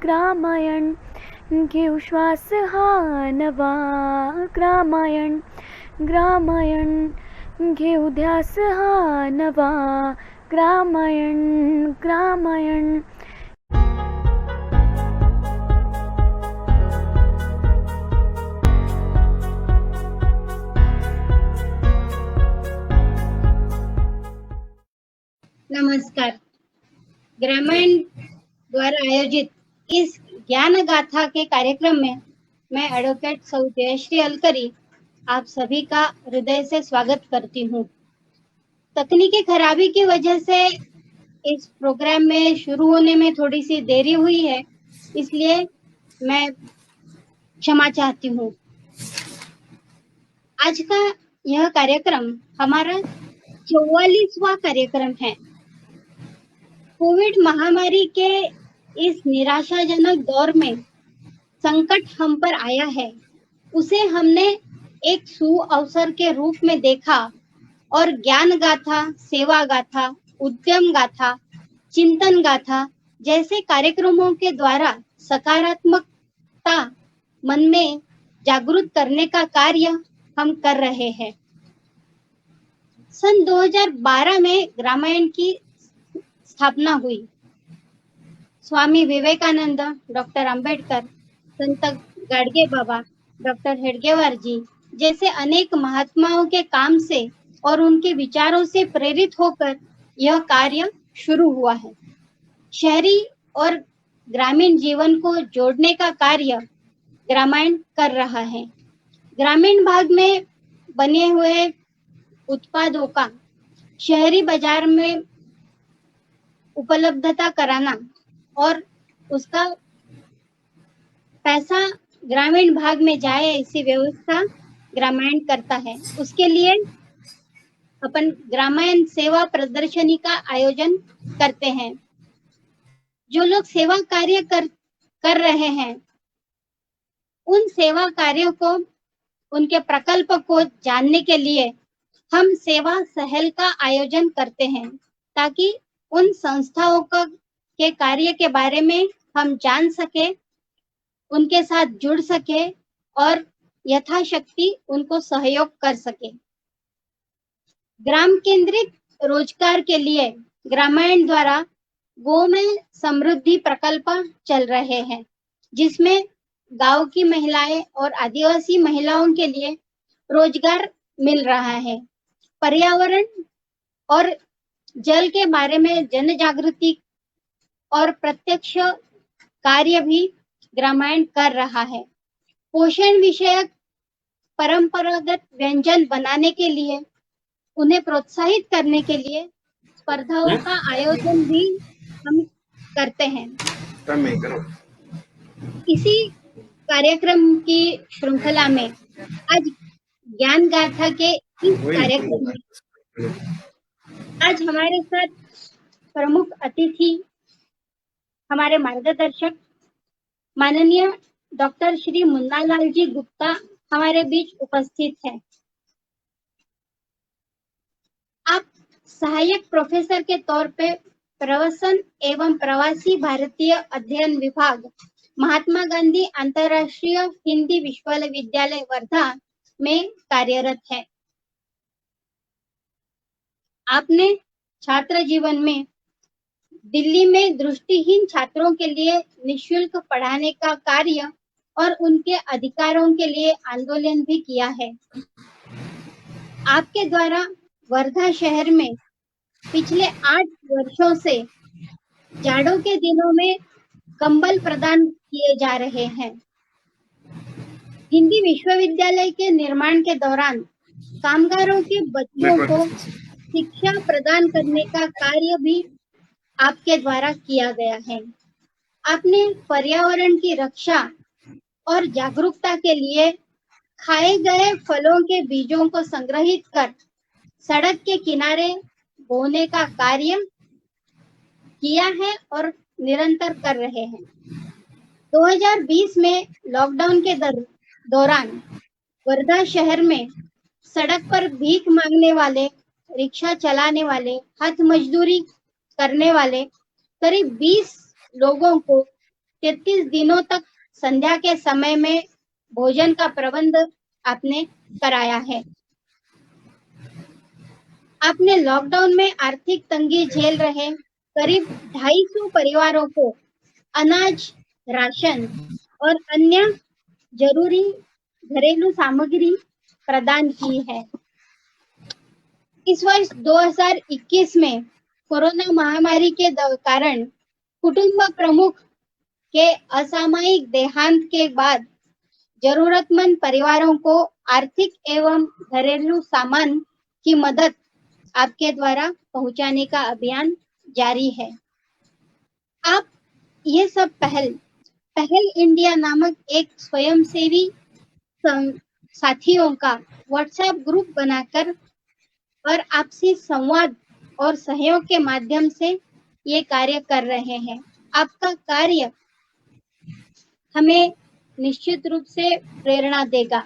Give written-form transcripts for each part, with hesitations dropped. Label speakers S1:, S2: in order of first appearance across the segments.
S1: ग्रामायण घेऊ श्वास हा नवा, ग्रामायण ग्रामायण घेऊ ध्यास हा नवा, ग्रामायण ग्रामायण.
S2: नमस्कार. ग्रामायण द्वारा आयोजित इस ज्ञान गाथा के कार्यक्रम में मैं एडवोकेट सौ जयश्री अलकरी आप सभी का हृदय से स्वागत करती हूँ. तकनीकी खराबी की वजह से इस प्रोग्राम में शुरू होने में थोड़ी सी देरी हुई है, इसलिए मैं क्षमा चाहती हूँ. आज का यह कार्यक्रम हमारा 44वां कार्यक्रम है. कोविड महामारी के इस निराशाजनक दौर में संकट हम पर आया है, उसे हमने एक सुअवसर के रूप में देखा और ज्ञान गाथा, सेवा गाथा, उद्यम गाथा, चिंतन गाथा जैसे कार्यक्रमों के द्वारा सकारात्मकता मन में जागृत करने का कार्य हम कर रहे हैं. सन 2012 में ग्रामायण की स्थापना हुई. स्वामी विवेकानंद, डॉक्टर अंबेडकर, संत गाडगे बाबा, डॉक्टर हेडगेवार जी जैसे अनेक महात्माओं के काम से और उनके विचारों से प्रेरित होकर यह कार्य शुरू हुआ है. शहरी और ग्रामीण जीवन को जोड़ने का कार्य ग्रामायण कर रहा है. ग्रामीण भाग में बने हुए उत्पादों का शहरी बाजार में उपलब्धता कराना और उसका पैसा ग्रामीण भाग में जाए ऐसी व्यवस्था ग्रामायण करता है. उसके लिए अपन ग्रामायण सेवा प्रदर्शनी का आयोजन करते हैं. जो लोग सेवा कार्य कर रहे हैं, उन सेवा कार्यों को, उनके प्रकल्प को जानने के लिए हम सेवा सहल का आयोजन करते हैं, ताकि उन संस्थाओं के कार्य के बारे में हम जान सके, उनके साथ जुड़ सके और यथाशक्ति उनको सहयोग कर सके. ग्राम केंद्रित रोजगार के लिए ग्रामायण द्वारा गोमय समृद्धि प्रकल्प चल रहे हैं, जिसमें गांव की महिलाएं और आदिवासी महिलाओं के लिए रोजगार मिल रहा है. पर्यावरण और जल के बारे में जन जागृति और प्रत्यक्ष कार्य भी ग्रामायण कर रहा है. पोषण विषयक परंपरागत व्यंजन बनाने के लिए, उन्हें प्रोत्साहित करने के लिए स्पर्धाओं का आयोजन भी हम करते हैं. इसी कार्यक्रम की श्रृंखला में आज ज्ञान गाथा के इस कार्यक्रम में आज हमारे साथ प्रमुख अतिथि, हमारे मार्गदर्शक माननीय डॉक्टर श्री मुन्नालाल जी गुप्ता हमारे बीच उपस्थित है. आप सहायक प्रोफेसर के तौर पे प्रवसन एवं प्रवासी भारतीय अध्ययन विभाग, महात्मा गांधी अंतर्राष्ट्रीय हिंदी विश्वविद्यालय वर्धा में कार्यरत है. आपने छात्र जीवन में दिल्ली में दृष्टिहीन छात्रों के लिए निशुल्क पढ़ाने का कार्य और उनके अधिकारों के लिए आंदोलन भी किया है. आपके द्वारा वर्धा शहर में पिछले 8 वर्षों से जाड़ों के दिनों में कंबल प्रदान किए जा रहे हैं. हिंदी विश्वविद्यालय के निर्माण के दौरान कामगारों के बच्चों को शिक्षा प्रदान करने का कार्य भी आपके द्वारा किया गया है. आपने पर्यावरण की रक्षा और जागरूकता के लिए खाए गए फलों के बीजों को संग्रहित कर सड़क के किनारे बोने का कार्य किया है और निरंतर कर रहे हैं. 2020 में लॉकडाउन के दौरान वर्धा शहर में सड़क पर भीख मांगने वाले, रिक्शा चलाने वाले, हाथ मजदूरी करने वाले करीब 20 लोगों को 33 दिनों तक संध्या के समय में भोजन का प्रबंध आपने कराया है। आपने लॉकडाउन में आर्थिक तंगी झेल रहे करीब 250 परिवारों को अनाज, राशन और अन्य जरूरी घरेलू सामग्री प्रदान की है। इस वर्ष 2021 में कोरोना महामारी के कारण कुटुंब प्रमुख के असामयिक देहांत के बाद जरूरतमंद परिवारों को आर्थिक एवं घरेलू सामान की मदद आपके द्वारा पहुंचाने का अभियान जारी है। आप ये सब पहल इंडिया नामक एक स्वयंसेवी साथियों का व्हाट्सएप ग्रुप बनाकर और आपसी संवाद और सहयोग के माध्यम से ये कार्य कर रहे हैं। आपका कार्य हमें निश्चित रूप से प्रेरणा देगा।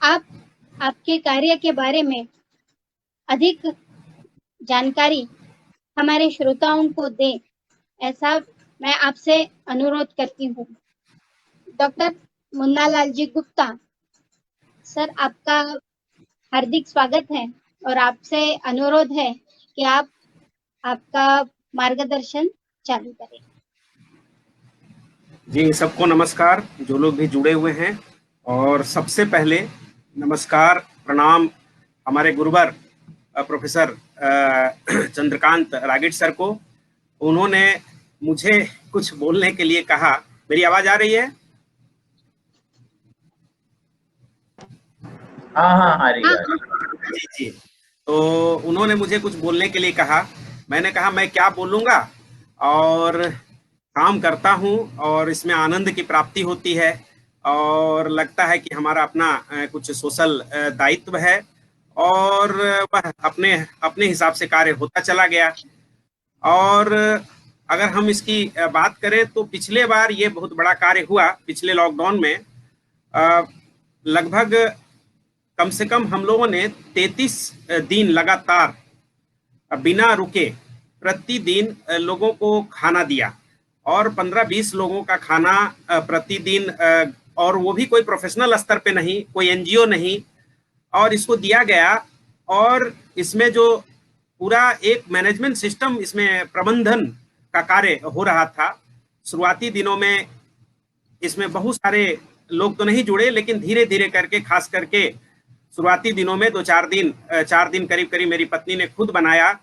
S2: आपके कार्य के बारे में अधिक जानकारी हमारे श्रोताओं को दें, ऐसा मैं आपसे अनुरोध करती हूँ। डॉक्टर मुन्नालाल जी गुप्ता सर, आपका हार्दिक स्वागत है और आपसे अनुरोध है कि आप आपका मार्गदर्शन चालू करें।
S3: जी, सबको नमस्कार, जो लोग भी जुड़े हुए हैं। और सबसे पहले नमस्कार, प्रणाम हमारे गुरुवर प्रोफेसर चंद्रकांत रागिट सर को। उन्होंने मुझे कुछ बोलने के लिए कहा। मेरी आवाज आ रही है?
S4: हाँ आ रही है।
S3: जी जी। तो उन्होंने मुझे कुछ बोलने के लिए कहा। मैंने कहा मैं क्या बोलूंगा, और काम करता हूं और इसमें आनंद की प्राप्ति होती है और लगता है कि हमारा अपना कुछ सोशल दायित्व है और वह अपने अपने हिसाब से कार्य होता चला गया। और अगर हम इसकी बात करें तो पिछले बार ये बहुत बड़ा कार्य हुआ। पिछले लॉकडाउन में लगभग कम से कम हम लोगों ने 33 दिन लगातार बिना रुके प्रतिदिन लोगों को खाना दिया, और 15-20 लोगों का खाना प्रतिदिन, और वो भी कोई प्रोफेशनल स्तर पे नहीं, कोई एनजीओ नहीं, और इसको दिया गया। और इसमें जो पूरा एक मैनेजमेंट सिस्टम, इसमें प्रबंधन का कार्य हो रहा था। शुरुआती दिनों में इसमें बहुत सारे लोग तो नहीं जुड़े, लेकिन धीरे धीरे करके, खास करके शुरुआती दिनों में 4 दिन करीब करीब मेरी पत्नी ने खुद बनाया।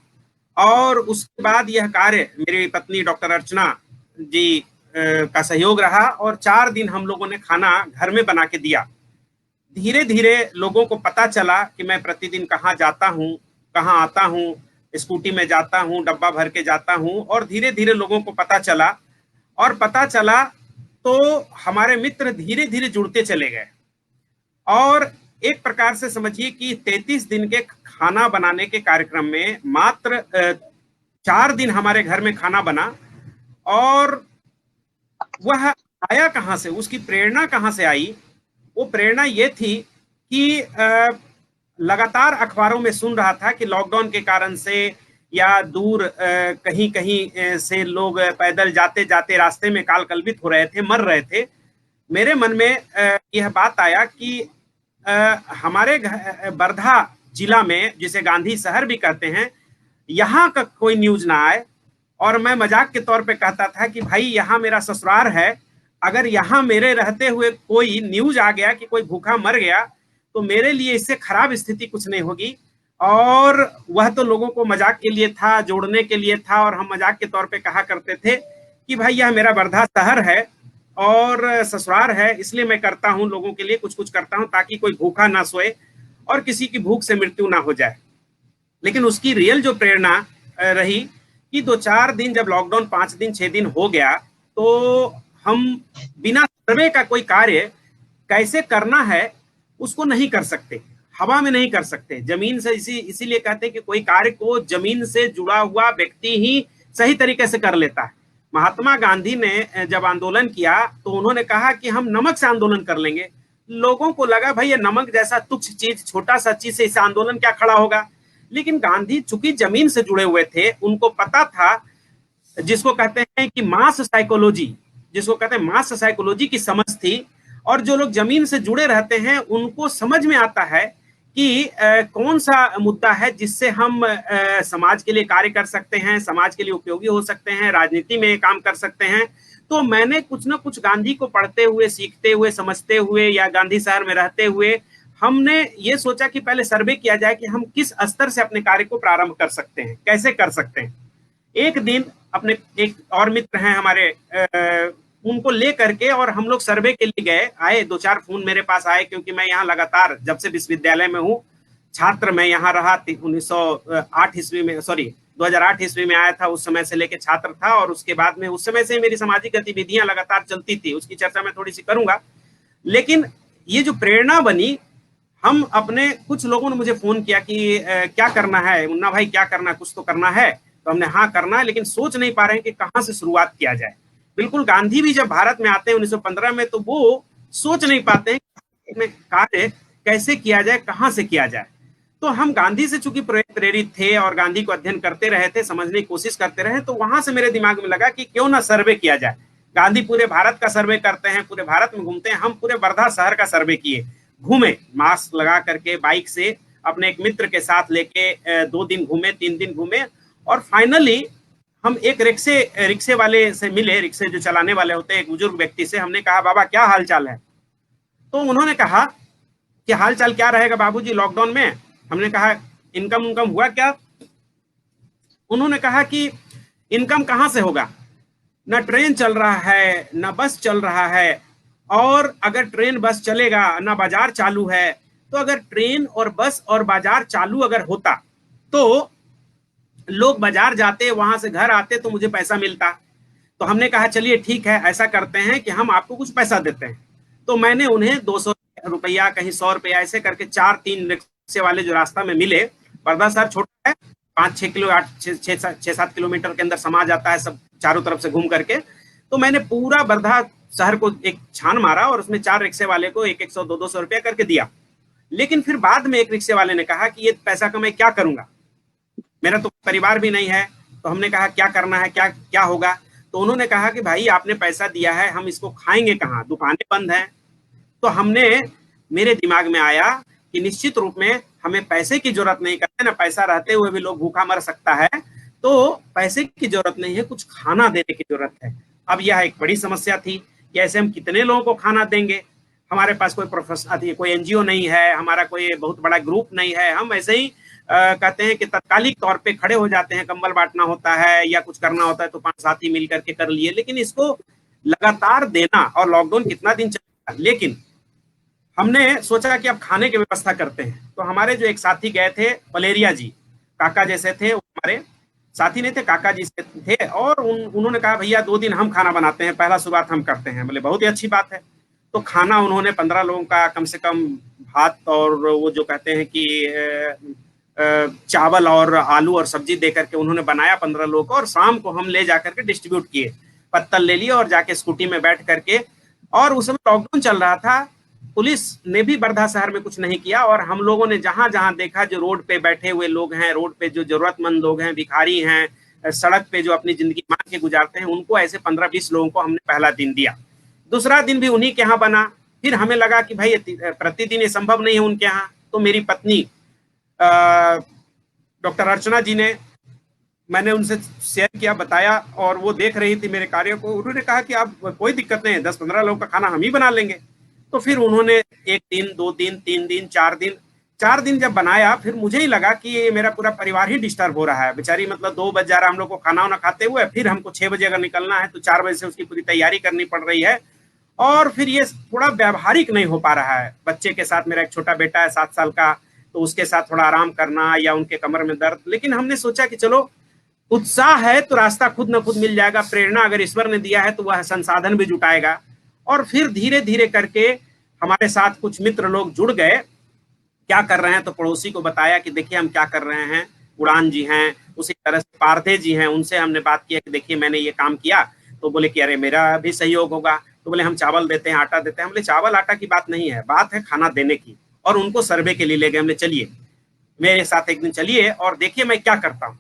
S3: और उसके बाद यह कार्य मेरी पत्नी डॉक्टर अर्चना जी का सहयोग रहा, और 4 दिन हम लोगों ने खाना घर में बना के दिया। धीरे धीरे लोगों को पता चला कि मैं प्रतिदिन कहाँ जाता हूँ, कहाँ आता हूँ, स्कूटी में जाता हूँ, डब्बा भर के जाता हूँ, और धीरे धीरे लोगों को पता चला तो हमारे मित्र धीरे धीरे जुड़ते चले गए। और एक प्रकार से समझिए कि 33 दिन के खाना बनाने के कार्यक्रम में मात्र 4 दिन हमारे घर में खाना बना। और वह आया कहाँ से, उसकी प्रेरणा कहाँ से आई? वो प्रेरणा ये थी कि लगातार अखबारों में सुन रहा था कि लॉकडाउन के कारण से या दूर कहीं कहीं से लोग पैदल जाते जाते रास्ते में काल कल्पित हो रहे थे, मर रहे थे। मेरे मन में यह बात आया कि हमारे वर्धा जिला में, जिसे गांधी शहर भी कहते हैं, यहाँ का कोई न्यूज ना आए। और मैं मजाक के तौर पे कहता था कि भाई यहाँ मेरा ससुराल है, अगर यहाँ मेरे रहते हुए कोई न्यूज आ गया कि कोई भूखा मर गया तो मेरे लिए इससे खराब स्थिति कुछ नहीं होगी। और वह तो लोगों को मजाक के लिए था, जोड़ने के लिए था, और हम मजाक के तौर पे कहा करते थे कि भाई यह मेरा वर्धा शहर है और ससुराल है, इसलिए मैं करता हूँ, लोगों के लिए कुछ कुछ करता हूँ ताकि कोई भूखा ना सोए और किसी की भूख से मृत्यु ना हो जाए। लेकिन उसकी रियल जो प्रेरणा रही कि 2-4 दिन, जब लॉकडाउन 5 दिन 6 दिन हो गया, तो हम बिना सर्वे का कोई कार्य कैसे करना है उसको नहीं कर सकते, हवा में नहीं कर सकते, जमीन से। इसीलिए कहते हैं कि कोई कार्य को जमीन से जुड़ा हुआ व्यक्ति ही सही तरीके से कर लेता है। महात्मा गांधी ने जब आंदोलन किया तो उन्होंने कहा कि हम नमक से आंदोलन कर लेंगे। लोगों को लगा भाई ये नमक जैसा तुच्छ चीज, छोटा सा चीज से इसे आंदोलन क्या खड़ा होगा। लेकिन गांधी चूंकि जमीन से जुड़े हुए थे, उनको पता था जिसको कहते हैं कि मास साइकोलॉजी, जिसको कहते हैं मास साइकोलॉजी की समझ थी। और जो लोग जमीन से जुड़े रहते हैं उनको समझ में आता है कि कौन सा मुद्दा है जिससे हम समाज के लिए कार्य कर सकते हैं, समाज के लिए उपयोगी हो सकते हैं, राजनीति में काम कर सकते हैं। तो मैंने कुछ ना कुछ गांधी को पढ़ते हुए, सीखते हुए, समझते हुए या गांधी शहर में रहते हुए हमने ये सोचा कि पहले सर्वे किया जाए कि हम किस स्तर से अपने कार्य को प्रारंभ कर सकते हैं, कैसे कर सकते हैं। एक दिन अपने एक और मित्र हैं हमारे, उनको ले करके और हम लोग सर्वे के लिए गए। आए 2-4 फोन मेरे पास आए, क्योंकि मैं यहाँ लगातार जब से विश्वविद्यालय में हूँ छात्र मैं यहाँ रहा। 1908 ईस्वी में, सॉरी 2008 ईस्वी में आया था, उस समय से लेके छात्र था। और उसके बाद में उस समय से मेरी सामाजिक गतिविधियां लगातार चलती थी, उसकी चर्चा मैं थोड़ी सी करूंगा। लेकिन ये जो प्रेरणा बनी, हम अपने कुछ लोगों ने मुझे फोन किया कि क्या करना है मुन्ना भाई, क्या करना है, कुछ तो करना है। तो हमने हाँ करना है, लेकिन सोच नहीं पा रहे हैं कि कहाँ से शुरुआत किया जाए। बिल्कुल गांधी भी जब भारत में आते हैं 1915 में, तो वो सोच नहीं पाते हैं कार्य कैसे किया जाए, कहाँ से किया जाए। तो हम गांधी से चूंकि प्रेरित थे और गांधी को अध्ययन करते रहे थे, समझने की कोशिश करते रहे, तो वहां से मेरे दिमाग में लगा कि क्यों ना सर्वे किया जाए। गांधी पूरे भारत का सर्वे करते हैं, पूरे भारत में घूमते हैं, हम पूरे वर्धा शहर का सर्वे किए। घूमे मास्क लगा करके बाइक से, अपने एक मित्र के साथ लेके 2 दिन घूमे, 3 दिन घूमे। और फाइनली हम एक रिक्शे वाले से मिले, रिक्शे जो चलाने वाले होते हैं, एक बुजुर्ग व्यक्ति से। हमने कहा बाबा क्या हाल चाल है? तो उन्होंने कहा कि हाल चाल क्या रहेगा बाबूजी लॉकडाउन में। हमने कहा इनकम उनकम हुआ क्या? उन्होंने कहा कि इनकम कहाँ से होगा, ना ट्रेन चल रहा है, ना बस चल रहा है, और अगर ट्रेन बस चलेगा ना बाजार चालू है। तो अगर ट्रेन और बस और बाजार चालू अगर होता तो लोग बाजार जाते, वहां से घर आते, तो मुझे पैसा मिलता। तो हमने कहा चलिए ठीक है, ऐसा करते हैं कि हम आपको कुछ पैसा देते हैं। तो मैंने उन्हें 200 रुपया, कहीं 100 रुपया, ऐसे करके 4-3 रिक्शे वाले जो रास्ता में मिले। पर्दा शहर छोटा है, 5-6 किलो 6-7 किलोमीटर के अंदर समा जाता है, सब चारों तरफ से घूम करके। तो मैंने पूरा वर्धा शहर को एक छान मारा और उसमें 4 रिक्शे वाले को 100, 200 रुपया करके दिया। लेकिन फिर बाद में एक रिक्शे वाले ने कहा कि ये पैसा का मैं क्या करूंगा, मेरा तो परिवार भी नहीं है। तो हमने कहा क्या करना है, क्या क्या होगा? तो उन्होंने कहा कि भाई आपने पैसा दिया है, हम इसको खाएंगे कहाँ, दुकानें बंद हैं। तो मेरे दिमाग में आया कि निश्चित रूप में हमें पैसे की जरूरत नहीं करते ना, पैसा रहते हुए भी लोग भूखा मर सकता है। तो पैसे की जरूरत नहीं है, कुछ खाना देने की जरूरत है। अब यह एक बड़ी समस्या थी कि ऐसे हम कितने लोगों को खाना देंगे। हमारे पास कोई प्रोफेशन, कोई एनजीओ नहीं है, हमारा कोई बहुत बड़ा ग्रुप नहीं है। हम ऐसे ही कहते हैं कि तत्कालिक तौर पे खड़े हो जाते हैं, कंबल बांटना होता है या कुछ करना होता है तो 5 साथी मिल करके कर लिए। लेकिन इसको लगातार देना, और लॉकडाउन कितना दिन चलेगा। लेकिन हमने सोचा कि अब खाने की व्यवस्था करते हैं। तो हमारे जो एक साथी गए थे, पलेरिया जी, काका जैसे थे, हमारे साथी नहीं थे, काका जी से थे। और उन्होंने कहा भैया 2 दिन हम खाना बनाते हैं, पहला शुरुआत हम करते हैं। बोले बहुत ही अच्छी बात है। तो खाना उन्होंने 15 लोगों का कम से कम भात और वो जो कहते हैं कि चावल और आलू और सब्जी दे करके उन्होंने बनाया 15 लोगों को। और शाम को हम ले जाकर के डिस्ट्रीब्यूट किए, पत्तल ले लिए और जाके स्कूटी में बैठ करके। और उस समय लॉकडाउन चल रहा था, पुलिस ने भी वर्धा शहर में कुछ नहीं किया। और हम लोगों ने जहां जहां देखा, जो रोड पे बैठे हुए लोग हैं, रोड पे जो जरूरतमंद लोग हैं, भिखारी हैं, सड़क पे जो अपनी जिंदगी मांग के गुजारते हैं, उनको ऐसे 15-20 लोगों को हमने पहला दिन दिया। दूसरा दिन भी उन्हीं के यहाँ बना। फिर हमें लगा कि भाई प्रतिदिन ये संभव नहीं है उनके यहाँ। तो मेरी पत्नी डॉक्टर अर्चना जी ने, मैंने उनसे शेयर किया, बताया, और वो देख रही थी मेरे कार्य को। उन्होंने कहा कि आप कोई दिक्कत नहीं है, 10-15 लोगों का खाना हम ही बना लेंगे। तो फिर उन्होंने 1 दिन, 2 दिन, 3 दिन, 4 दिन जब बनाया, फिर मुझे ही लगा कि ये मेरा पूरा परिवार ही डिस्टर्ब हो रहा है। बेचारी मतलब 2 बज जा रहा है हम लोग को खाना वाना खाते हुए। फिर हमको 6 बजे अगर निकलना है तो 4 बजे से उसकी पूरी तैयारी करनी पड़ रही है। और फिर ये थोड़ा व्यावहारिक नहीं हो पा रहा है। बच्चे के साथ, मेरा एक छोटा बेटा है 7 साल का, तो उसके साथ थोड़ा आराम करना या उनके कमर में दर्द। लेकिन हमने सोचा कि चलो, उत्साह है तो रास्ता खुद न खुद मिल जाएगा। प्रेरणा अगर ईश्वर ने दिया है तो वह संसाधन भी जुटाएगा। और फिर धीरे धीरे करके हमारे साथ कुछ मित्र लोग जुड़ गए। क्या कर रहे हैं, तो पड़ोसी को बताया कि देखिए हम क्या कर रहे हैं। उड़ान जी हैं, उसी तरह से पारधे जी हैं, उनसे हमने बात किया कि देखिए मैंने ये काम किया। तो बोले कि अरे मेरा भी सहयोग होगा। तो बोले हम चावल देते हैं, आटा देते हैं। हम बोले चावल आटा की बात नहीं है, बात है खाना देने की। और उनको सर्वे के लिए ले गए। हमने चलिए मेरे साथ एक दिन चलिए और देखिए मैं क्या करता हूँ।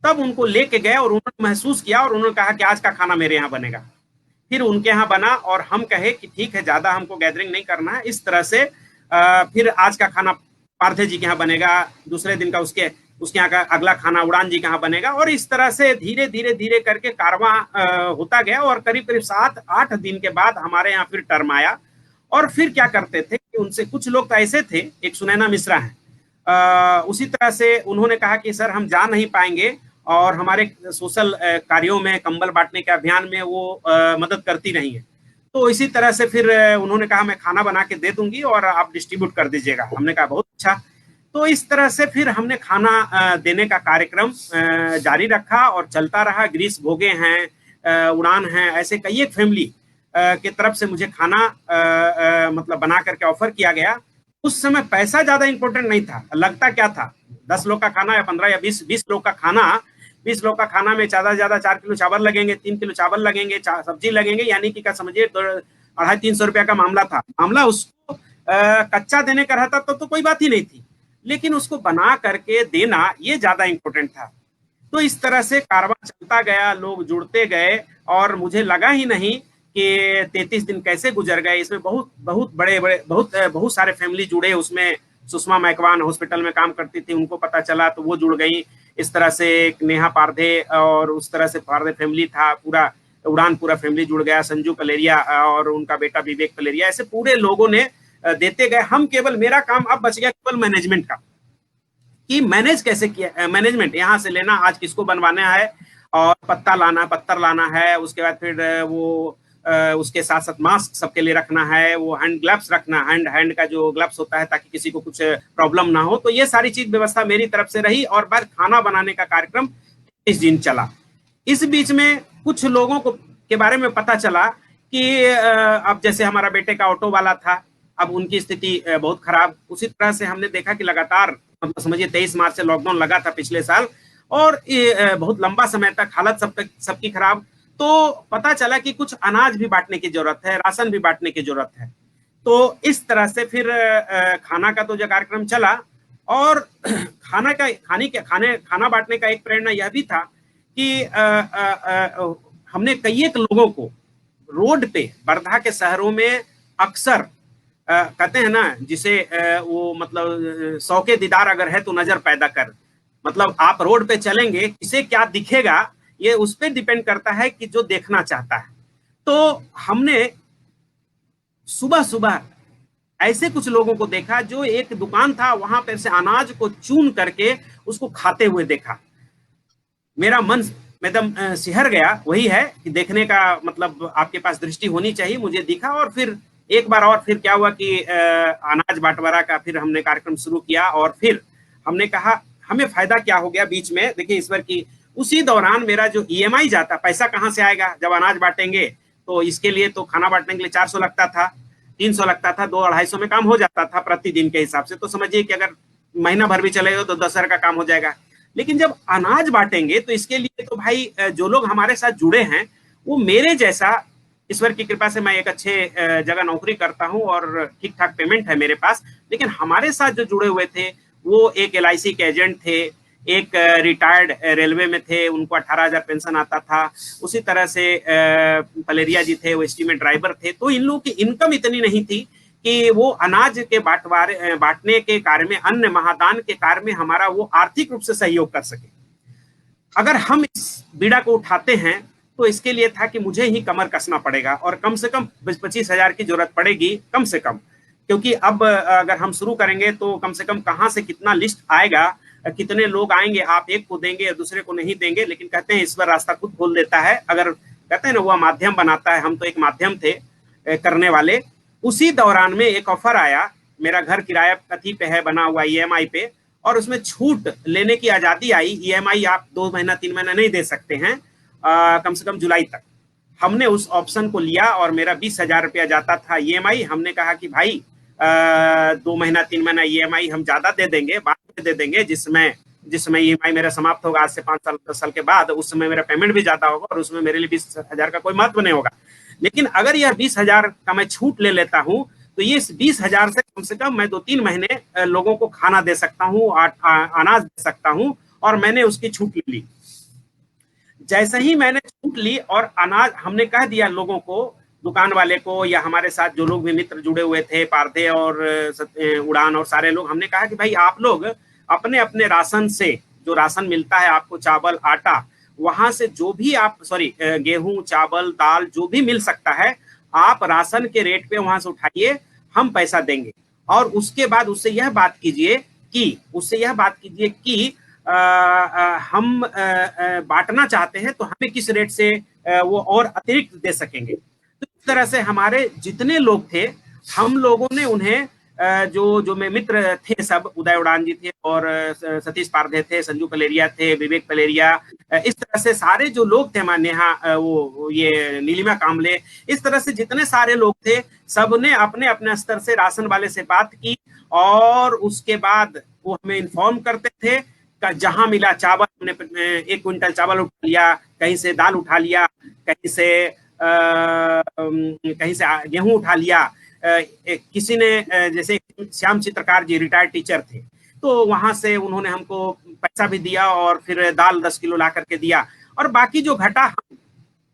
S3: तब उनको लेके गए और उन्होंने महसूस किया और उन्होंने कहा कि आज का खाना मेरे यहाँ बनेगा। फिर उनके यहाँ बना और हम कहे कि ठीक है, ज्यादा हमको गैदरिंग नहीं करना है। इस तरह से फिर आज का खाना पार्थे जी के यहाँ बनेगा, दूसरे दिन का उसके यहाँ का अगला खाना उड़ान जी के यहाँ बनेगा, और इस तरह से धीरे धीरे धीरे करके कारवां होता गया। और करीब करीब 7-8 दिन के बाद हमारे यहाँ फिर टर्म आया। और फिर क्या करते थे कि उनसे कुछ लोग तो ऐसे थे, एक सुनैना मिश्रा है, उसी तरह से उन्होंने कहा कि सर हम जा नहीं पाएंगे, और हमारे सोशल कार्यों में, कंबल बांटने के अभियान में वो मदद करती रही है। तो इसी तरह से फिर उन्होंने कहा मैं खाना बना के दे दूंगी और आप डिस्ट्रीब्यूट कर दीजिएगा। हमने कहा बहुत अच्छा। तो इस तरह से फिर हमने खाना देने का कार्यक्रम जारी रखा और चलता रहा। ग्रीस भोगे हैं, उड़ान हैं, ऐसे कई एक फैमिली की तरफ से मुझे खाना मतलब बना करके ऑफर किया गया। उस समय पैसा ज्यादा इंपॉर्टेंट नहीं था। लगता क्या था, 10 लोग का खाना या 15 या 20 लोग का खाना, 20 लोग का खाना में ज्यादा से ज्यादा 4 किलो चावल लगेंगे, 3 किलो चावल लगेंगे, सब्जी लगेंगे, यानी कि क्या समझिए 250-300 रुपया का मामला था। मामला उसको कच्चा देने का रहता तो कोई बात ही नहीं थी, लेकिन उसको बना करके देना ये ज्यादा इंपॉर्टेंट था। तो इस तरह से कारवां चलता गया, लोग जुड़ते गए, और मुझे लगा ही नहीं कि 33 दिन कैसे गुजर गए। इसमें बहुत सारे फैमिली जुड़े। उसमें सुषमा मैकवान हॉस्पिटल में काम करती थी, उनको पता चला तो वो जुड़ गई। इस तरह से नेहा पारधे और उस तरह से पारधे फैमिली था, पूरा उड़ान पूरा फैमिली जुड़ गया। संजू कलेरिया और उनका बेटा विवेक कलेरिया, ऐसे पूरे लोगों ने देते गए। हम केवल, मेरा काम अब बच गया केवल मैनेजमेंट का, कि मैनेज कैसे किया। मैनेजमेंट यहाँ से लेना, आज किसको बनवाना है, और पत्थर लाना है, उसके बाद फिर वो उसके साथ साथ मास्क सबके लिए रखना है, वो हैंड ग्लव्स रखना, हैंड का जो ग्लव्स होता है ताकि किसी को कुछ प्रॉब्लम ना हो। तो ये सारी चीज व्यवस्था मेरी तरफ से रही, और बार खाना बनाने का कार्यक्रम 30 दिन चला। इस बीच में कुछ लोगों को के बारे में पता चला कि अब जैसे हमारा बेटे का ऑटो वाला था, अब उनकी स्थिति बहुत खराब। उसी तरह से हमने देखा कि लगातार, मतलब समझिए 23 मार्च से लॉकडाउन लगा था पिछले साल, और बहुत लंबा समय तक हालत सबकी खराब। तो पता चला कि कुछ अनाज भी बांटने की जरूरत है, राशन भी बांटने की जरूरत है। तो इस तरह से फिर खाना का तो जो कार्यक्रम चला, और खाना बांटने का एक प्रेरणा यह भी था कि हमने कई एक लोगों को रोड पे, वर्धा के शहरों में अक्सर कहते हैं ना जिसे वो मतलब 100 के दीदार अगर है तो नजर पैदा कर, मतलब आप रोड पे चलेंगे, किसे क्या दिखेगा ये उस पर डिपेंड करता है कि जो देखना चाहता है। तो हमने सुबह सुबह ऐसे कुछ लोगों को देखा, जो एक दुकान था वहां पर से अनाज को चून करके उसको खाते हुए देखा। मेरा मन एकदम सिहर गया। वही है कि देखने का मतलब आपके पास दृष्टि होनी चाहिए। मुझे दिखा, और फिर एक बार और फिर क्या हुआ कि अनाज बंटवारा का फिर हमने कार्यक्रम शुरू किया। और फिर हमने कहा हमें फायदा क्या हो गया बीच में, देखिए ईश्वर की, उसी दौरान मेरा जो EMI जाता, पैसा कहाँ से आएगा जब अनाज बांटेंगे। तो इसके लिए तो खाना बांटने के लिए 400 लगता था, 300 लगता था, 200-250 में काम हो जाता था प्रतिदिन के हिसाब से। तो समझिए कि अगर महीना भर भी चलेगा तो 10,000 का काम हो जाएगा। लेकिन जब अनाज बांटेंगे तो इसके लिए तो भाई जो लोग हमारे साथ जुड़े हैं, वो मेरे जैसा, ईश्वर की कृपा से मैं एक अच्छे जगह नौकरी करता हूँ और ठीक ठाक पेमेंट है मेरे पास, लेकिन हमारे साथ जो जुड़े हुए थे वो एक LIC के एजेंट थे, एक रिटायर्ड रेलवे में थे, उनको 18,000 पेंशन आता था। उसी तरह से पलेरिया जी थे, वो एस्टीमेट ड्राइवर थे। तो इन लोगों की इनकम इतनी नहीं थी कि वो अनाज के बांटने के कार्य में, अन्न महादान के कार्य में हमारा वो आर्थिक रूप से सहयोग कर सके। अगर हम इस बीड़ा को उठाते हैं तो इसके लिए था कि मुझे ही कमर कसना पड़ेगा, और कम से कम 25,000 की जरूरत पड़ेगी कम से कम, क्योंकि अब अगर हम शुरू करेंगे तो कम से कम कहाँ से कितना लिस्ट आएगा, कितने लोग आएंगे, आप एक को देंगे दूसरे को नहीं देंगे। लेकिन कहते हैं ईश्वर रास्ता खुद खोल देता है, अगर कहते हैं ना वह माध्यम बनाता है। हम तो एक माध्यम थे करने वाले। उसी दौरान में एक ऑफर आया, मेरा घर किराया कथी पे है बना हुआ EMI पे, और उसमें छूट लेने की आजादी आई। EMI आप 2 महीना 3 महीना नहीं दे सकते हैं, कम से कम जुलाई तक। हमने उस ऑप्शन को लिया और मेरा 20,000 रुपया जाता था EMI। हमने कहा कि भाई 2 महीना 3 महीना EMI हम ज्यादा दे देंगे, बाद में दे देंगे, जिसमें EMI मेरा समाप्त होगा आज से 5 साल 10 साल के बाद, उस समय मेरा पेमेंट भी ज्यादा होगा और उसमें मेरे लिए 20,000 का कोई महत्व नहीं होगा। लेकिन अगर यह 20,000 का मैं छूट ले लेता हूँ तो ये 20,000 से कम मैं 2-3 महीने लोगों को खाना दे सकता हूँ, अनाज दे सकता हूँ, और मैंने उसकी छूट ले ली। जैसे ही मैंने छूट ली और अनाज हमने कह दिया लोगों को, दुकान वाले को या हमारे साथ जो लोग भी मित्र जुड़े हुए थे, पारधे और उड़ान और सारे लोग, हमने कहा कि भाई आप लोग अपने अपने राशन से, जो राशन मिलता है आपको चावल आटा, वहां से जो भी आप गेहूं चावल दाल जो भी मिल सकता है आप राशन के रेट पे वहां से उठाइए, हम पैसा देंगे। और उसके बाद उससे यह बात कीजिए कि हम बांटना चाहते हैं तो हमें किस रेट से वो और अतिरिक्त दे सकेंगे। तो इस तरह से हमारे जितने लोग थे हम लोगों ने उन्हें जो मेरे मित्र थे सब, उदय उड़ान जी थे और सतीश पारधे थे, संजू पलेरिया थे, विवेक पलेरिया, इस तरह से सारे जो लोग थे, नेहा वो ये नीलिमा कामले, इस तरह से जितने सारे लोग थे सबने अपने अपने स्तर से राशन वाले से बात की और उसके बाद वो हमें इन्फॉर्म करते थे। जहां मिला चावल हमने 1 क्विंटल चावल उठा लिया, कहीं से दाल उठा लिया, कहीं से गेहूं उठा लिया। किसी ने जैसे श्याम चित्रकार जी रिटायर्ड टीचर थे, तो वहां से उन्होंने हमको पैसा भी दिया और फिर दाल 10 किलो ला करके दिया, और बाकी जो घटा हम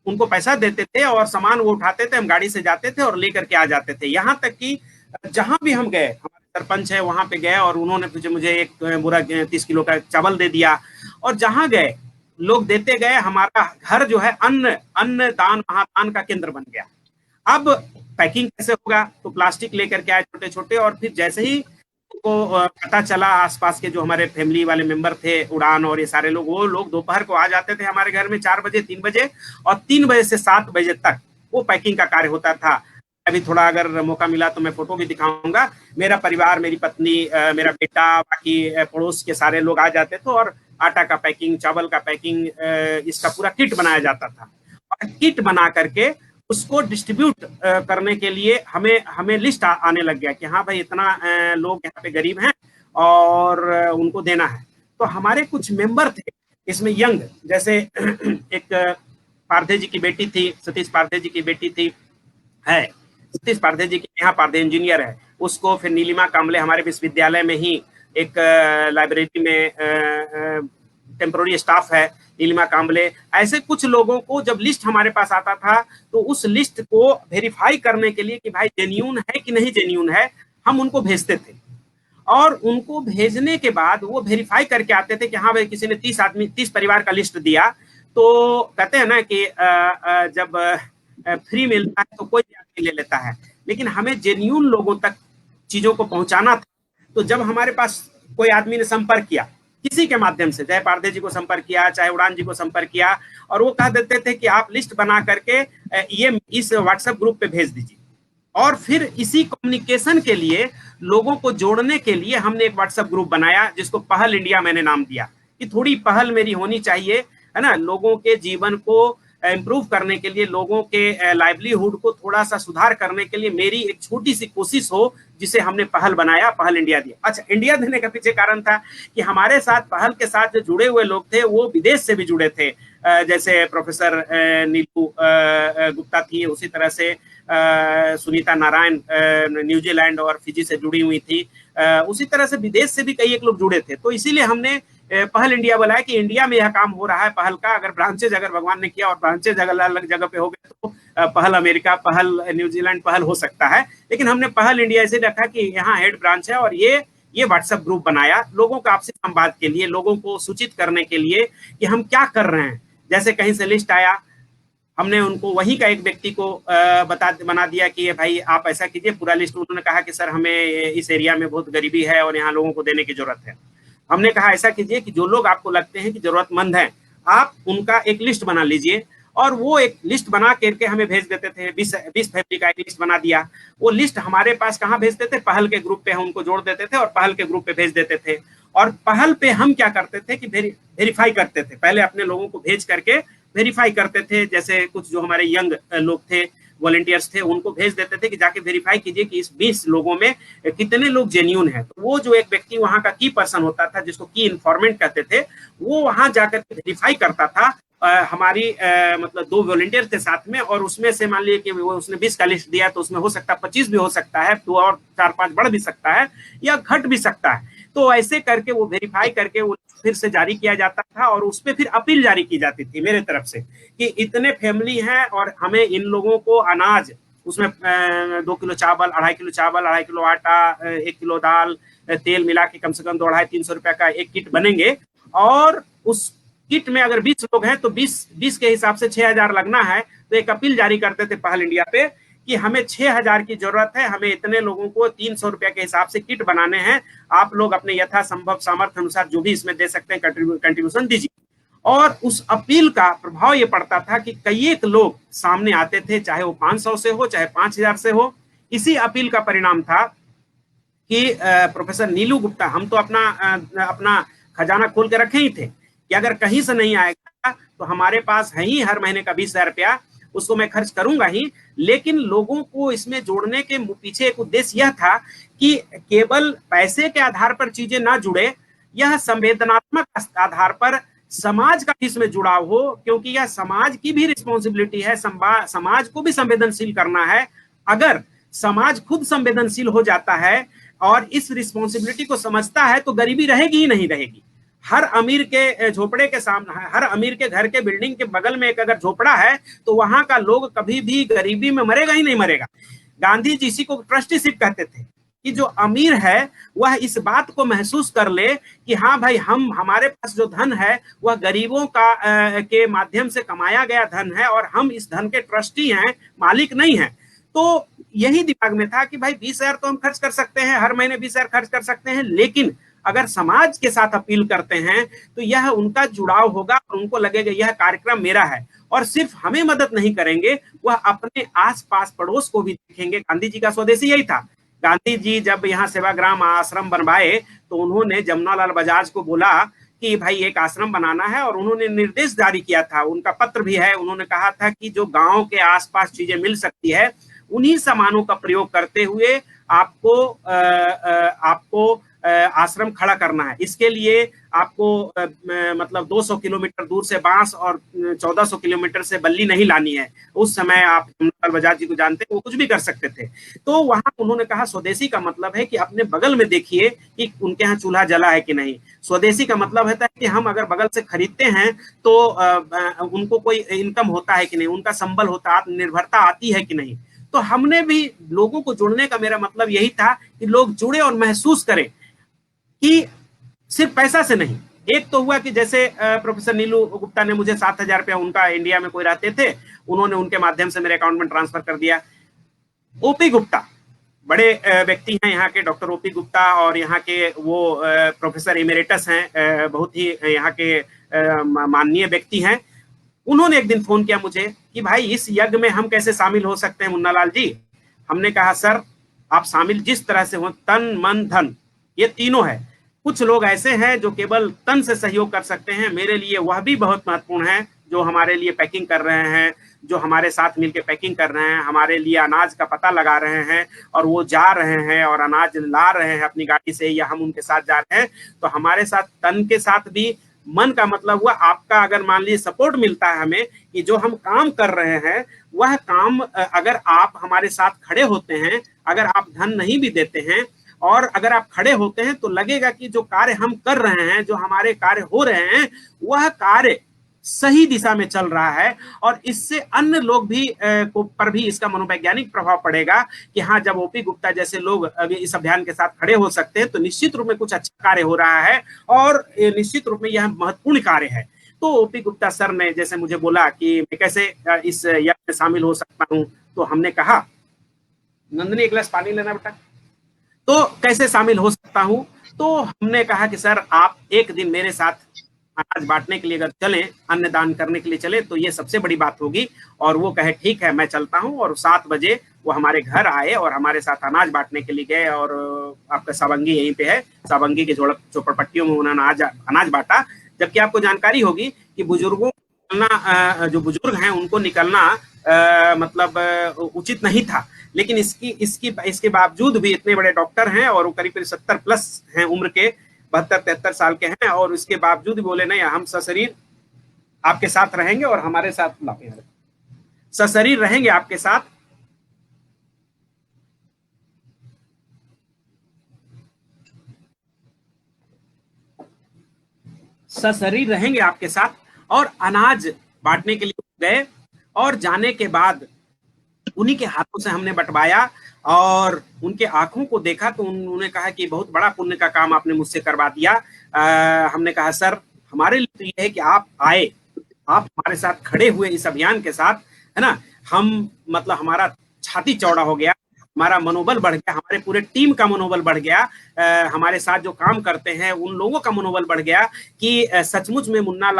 S3: उनको पैसा देते थे और सामान वो उठाते थे, हम गाड़ी से जाते थे और लेकर के आ जाते थे। यहाँ तक कि जहां भी हम गए, हमारे सरपंच है वहां पे गए और उन्होंने मुझे एक बुरा 30 किलो का चावल दे दिया, और जहां गए लोग देते गए। हमारा घर जो है अन्न दान महादान का केंद्र बन गया। अब पैकिंग कैसे होगा, तो प्लास्टिक लेकर के आए छोटे छोटे, और फिर जैसे ही को पता चला, आसपास के जो हमारे फैमिली वाले मेंबर थे, उड़ान और ये सारे लोग, वो लोग दोपहर को आ जाते थे हमारे घर में 4 बजे 3 बजे, और 3 बजे से 7 बजे तक वो पैकिंग का कार्य होता था। अभी थोड़ा अगर मौका मिला तो मैं फोटो भी दिखाऊंगा। मेरा परिवार, मेरी पत्नी, मेरा बेटा, बाकी पड़ोस के सारे लोग आ जाते थे और आटा का पैकिंग, चावल का पैकिंग, इसका पूरा किट बनाया जाता था। और किट बना करके उसको डिस्ट्रीब्यूट करने के लिए हमें लिस्ट आने लग गया कि हाँ भाई इतना लोग यहाँ पे गरीब हैं और उनको देना है। तो हमारे कुछ मेंबर थे इसमें यंग, जैसे एक पारधे जी की बेटी थी, सतीश पारधे जी की बेटी थी, है सतीश पारधे जी की, यहाँ पारधे इंजीनियर है, उसको फिर नीलिमा कामले हमारे विश्वविद्यालय में ही एक लाइब्रेरी में टेम्पोररी स्टाफ है, नीलिमा कामले। ऐसे कुछ लोगों को जब लिस्ट हमारे पास आता था तो उस लिस्ट को वेरीफाई करने के लिए कि भाई जेन्यून है कि नहीं जेन्यून है, हम उनको भेजते थे। और उनको भेजने के बाद वो वेरीफाई करके आते थे कि हाँ भाई किसी ने 30 परिवार का लिस्ट दिया, तो कहते हैं ना कि जब फ्री मिलता है तो कोई आदमी ले लेता है, लेकिन हमें जेन्यून लोगों तक चीजों को पहुंचाना था। तो जब हमारे पास कोई आदमी ने संपर्क किया किसी के माध्यम से, चाहे पारधे जी को संपर्क किया, चाहे उड़ान जी को संपर्क किया, और वो कह देते थे कि आप लिस्ट बना करके ये इस व्हाट्सएप ग्रुप पे भेज दीजिए। और फिर इसी कम्युनिकेशन के लिए, लोगों को जोड़ने के लिए हमने एक व्हाट्सएप ग्रुप बनाया जिसको पहल इंडिया मैंने नाम दिया, कि थोड़ी पहल मेरी होनी चाहिए, है ना, लोगों के जीवन को इम्प्रूव करने के लिए, लोगों के लाइवलीहुड को थोड़ा सा सुधार करने के लिए मेरी एक छोटी सी कोशिश हो, जिसे हमने पहल बनाया, पहल इंडिया दिया। अच्छा, इंडिया देने का पीछे कारण था कि हमारे साथ पहल के साथ जो जुड़े हुए लोग थे वो विदेश से भी जुड़े थे, जैसे प्रोफेसर नीलू गुप्ता थी, उसी तरह से सुनीता नारायण न्यूजीलैंड और फिजी से जुड़ी हुई थी, उसी तरह से विदेश से भी कई एक लोग जुड़े थे। तो इसीलिए हमने पहल इंडिया बोला है कि इंडिया में यह काम हो रहा है पहल का। अगर ब्रांचेज अगर भगवान ने किया और ब्रांचेज अगर अलग जगह पे हो गए तो पहल अमेरिका, पहल न्यूजीलैंड, पहल हो सकता है, लेकिन हमने पहल इंडिया ऐसे रखा कि यहाँ हेड ब्रांच है, और ये व्हाट्सएप ग्रुप बनाया लोगों का आपसी संवाद के लिए, लोगों को सूचित करने के लिए कि हम क्या कर रहे हैं। जैसे कहीं से लिस्ट आया, हमने उनको वहीं का एक व्यक्ति को बना दिया कि भाई आप ऐसा कीजिए, पूरा लिस्ट। उन्होंने कहा कि सर हमें इस एरिया में बहुत गरीबी है और यहाँ लोगों को देने की जरूरत है। हमने कहा ऐसा कीजिए कि जो लोग आपको लगते हैं कि जरूरतमंद हैं, आप उनका एक लिस्ट बना लीजिए, और वो एक लिस्ट बना करके हमें भेज देते थे। 20 फैमिली का एक लिस्ट बना दिया। वो लिस्ट हमारे पास कहाँ भेजते थे, पहल के ग्रुप पे हम उनको जोड़ देते थे और पहल के ग्रुप पे भेज देते थे। और पहल पे हम क्या करते थे कि वेरीफाई करते थे, पहले अपने लोगों को भेज करके वेरीफाई करते थे। जैसे कुछ जो हमारे यंग लोग थे, वॉलंटियर्स थे, उनको भेज देते थे कि जाके वेरीफाई कीजिए कि इस 20 लोगों में कितने लोग जेन्यून हैं। तो वो जो एक व्यक्ति वहां का की पर्सन होता था, जिसको की इन्फॉर्मेंट कहते थे, वो वहां जाकर वेरीफाई करता था। हमारी मतलब 2 वॉलंटियर थे साथ में, और उसमें से मान लीजिए कि वो उसने 20 का लिस्ट दिया, तो उसमें हो सकता है 25 भी हो सकता है, 2 और 4-5 बढ़ भी सकता है या घट भी सकता है। तो ऐसे करके वो वेरीफाई करके वो फिर से जारी किया जाता था और उस पर फिर अपील जारी की जाती थी मेरे तरफ से कि इतने फैमिली हैं और हमें इन लोगों को अनाज उसमें 2 किलो चावल, 2.5 किलो चावल, 2.5 किलो आटा, 1 किलो दाल, तेल मिला के कम से कम 200-300 रुपए का एक किट बनेंगे और उस किट में अगर 20 लोग हैं तो 20 के हिसाब से 6,000 लगना है। तो एक अपील जारी करते थे पहल इंडिया पे कि हमें 6,000 की जरूरत है, हमें इतने लोगों को 300 रुपए के हिसाब से किट बनाने हैं, आप लोग अपने यथासंभव सामर्थ्य अनुसार जो भी इसमें दे सकते हैं कंट्रीब्यूशन दीजिए। और उस अपील का प्रभाव ये पड़ता था कि कई एक लोग सामने आते थे, चाहे वो 500 से हो चाहे 5,000 से हो। इसी अपील का परिणाम था कि प्रोफेसर नीलू गुप्ता, हम तो अपना खजाना खोल के रखे ही थे कि अगर कहीं से नहीं आएगा तो हमारे पास है ही हर महीने का 20,000 रुपया, उसको मैं खर्च करूंगा ही। लेकिन लोगों को इसमें जोड़ने के पीछे एक उद्देश्य यह था कि केवल पैसे के आधार पर चीजें ना जुड़े, यह संवेदनात्मक आधार पर समाज का इसमें जुड़ाव हो, क्योंकि यह समाज की भी रिस्पॉन्सिबिलिटी है, समाज को भी संवेदनशील करना है। अगर समाज खुद संवेदनशील हो जाता है और इस रिस्पॉन्सिबिलिटी को समझता है तो गरीबी रहेगी ही नहीं रहेगी। हर अमीर के झोपड़े के सामने, हर अमीर के घर के बिल्डिंग के बगल में एक अगर झोपड़ा है तो वहां का लोग कभी भी गरीबी में मरेगा ही नहीं मरेगा। गांधी जी इसी को ट्रस्टीशिप कहते थे कि जो अमीर है वह इस बात को महसूस कर ले कि हाँ भाई, हमारे पास जो धन है वह गरीबों का के माध्यम से कमाया गया धन है और हम इस धन के ट्रस्टी हैं, मालिक नहीं है। तो यही दिमाग में था कि भाई 20,000 तो हम खर्च कर सकते हैं, हर महीने 20,000 खर्च कर सकते हैं, लेकिन अगर समाज के साथ अपील करते हैं तो यह उनका जुड़ाव होगा और उनको लगेगा यह कार्यक्रम मेरा है। और सिर्फ हमें मदद नहीं करेंगे, वह अपने आसपास पड़ोस को भी देखेंगे। गांधी जी का स्वदेशी यही था। गांधी जी जब यहाँ सेवाग्राम आश्रम बनवाए तो उन्होंने जमुनालाल बजाज को बोला कि भाई एक आश्रम बनाना है और उन्होंने निर्देश जारी किया था, उनका पत्र भी है। उन्होंने कहा था कि जो गांव के आसपास चीजें मिल सकती है उन्हीं सामानों का प्रयोग करते हुए आपको आश्रम खड़ा करना है। इसके लिए आपको मतलब 200 किलोमीटर दूर से बांस और 1400 किलोमीटर से बल्ली नहीं लानी है। उस समय आप बजाज जी को जानते हैं, वो कुछ भी कर सकते थे। तो वहां उन्होंने कहा स्वदेशी का मतलब है कि अपने बगल में देखिए कि उनके यहाँ चूल्हा जला है कि नहीं। स्वदेशी का मतलब होता है कि हम अगर बगल से खरीदते हैं तो उनको कोई इनकम होता है कि नहीं, उनका संबल होता है, आत्मनिर्भरता आती है कि नहीं। तो हमने भी लोगों को जोड़ने का मेरा मतलब यही था कि लोग जुड़े और महसूस करें कि सिर्फ पैसा से नहीं। एक तो हुआ कि जैसे प्रोफेसर नीलू गुप्ता ने मुझे 7,000 रुपया, उनका इंडिया में कोई रहते थे, उन्होंने उनके माध्यम से मेरे अकाउंट में ट्रांसफर कर दिया। ओपी गुप्ता बड़े व्यक्ति हैं यहाँ के, डॉक्टर ओपी गुप्ता, और यहाँ के वो प्रोफेसर इमेरिटस हैं, बहुत ही यहाँ के माननीय व्यक्ति हैं। उन्होंने एक दिन फोन किया मुझे कि भाई इस यज्ञ में हम कैसे शामिल हो सकते हैं मुन्नालाल जी। हमने कहा सर आप शामिल जिस तरह से हो, तन मन धन ये तीनों है। कुछ लोग ऐसे हैं जो केवल तन से सहयोग कर सकते हैं, मेरे लिए वह भी बहुत महत्वपूर्ण है जो हमारे लिए पैकिंग कर रहे हैं, जो हमारे साथ मिलकर पैकिंग कर रहे हैं, हमारे लिए अनाज का पता लगा रहे हैं और वो जा रहे हैं और अनाज ला रहे हैं अपनी गाड़ी से या हम उनके साथ जा रहे हैं। तो हमारे साथ तन के साथ भी मन का मतलब हुआ आपका, अगर मान लीजिए सपोर्ट मिलता है हमें कि जो हम काम कर रहे हैं वह काम, अगर आप हमारे साथ खड़े होते हैं, अगर आप धन नहीं भी देते हैं और अगर आप खड़े होते हैं तो लगेगा कि जो कार्य हम कर रहे हैं, जो हमारे कार्य हो रहे हैं, वह कार्य सही दिशा में चल रहा है और इससे अन्य लोग भी पर भी इसका मनोवैज्ञानिक प्रभाव पड़ेगा कि हाँ, जब ओपी गुप्ता जैसे लोग अभी इस अभियान के साथ खड़े हो सकते हैं तो निश्चित रूप में कुछ अच्छा कार्य हो रहा है और निश्चित रूप में यह महत्वपूर्ण कार्य है। तो ओपी गुप्ता सर ने जैसे मुझे बोला कि मैं कैसे इस यज्ञ में शामिल हो सकता हूँ, तो हमने कहा नंदनी एक गिलास पानी लेना बेटा, तो कैसे शामिल हो सकता हूँ। तो हमने कहा कि सर आप एक दिन मेरे साथ अनाज बांटने के लिए अगर चलें, अन्न दान करने के लिए चले तो ये सबसे बड़ी बात होगी। और वो कहे ठीक है मैं चलता हूँ, और 7 बजे वो हमारे घर आए और हमारे साथ अनाज बांटने के लिए गए। और आपका सावंगी यहीं पे है, सावंगी के झोपड़पट्टियों में उन्होंने अनाज बांटा। जबकि आपको जानकारी होगी कि बुजुर्गों को निकलना, जो बुजुर्ग हैं उनको निकलना मतलब उचित नहीं था, लेकिन इसके बावजूद भी इतने बड़े डॉक्टर हैं और वो करीब 70 प्लस हैं उम्र के, 72-73 साल के हैं, और इसके बावजूद भी बोले नहीं, हम सशरीर आपके साथ रहेंगे और हमारे साथ सशरीर रहेंगे आपके साथ। सशरीर रहेंगे आपके साथ। और अनाज बांटने के लिए गए और जाने के बाद उन्हीं के हाथों से हमने बंटवाया और उनके आंखों को देखा तो उन्होंने कहा कि बहुत बड़ा पुण्य का काम आपने मुझसे करवा दिया। हमने कहा सर हमारे लिए तो ये है कि आप आए, आप हमारे साथ खड़े हुए इस अभियान के साथ, है ना, हम मतलब हमारा छाती चौड़ा हो गया, हमारा मनोबल बढ़ गया, हमारे पूरे टीम का मनोबल बढ़ गया, हमारे साथ जो काम करते हैं उन लोगों का मनोबल बढ़ गया कि सचमुच में मुन्ना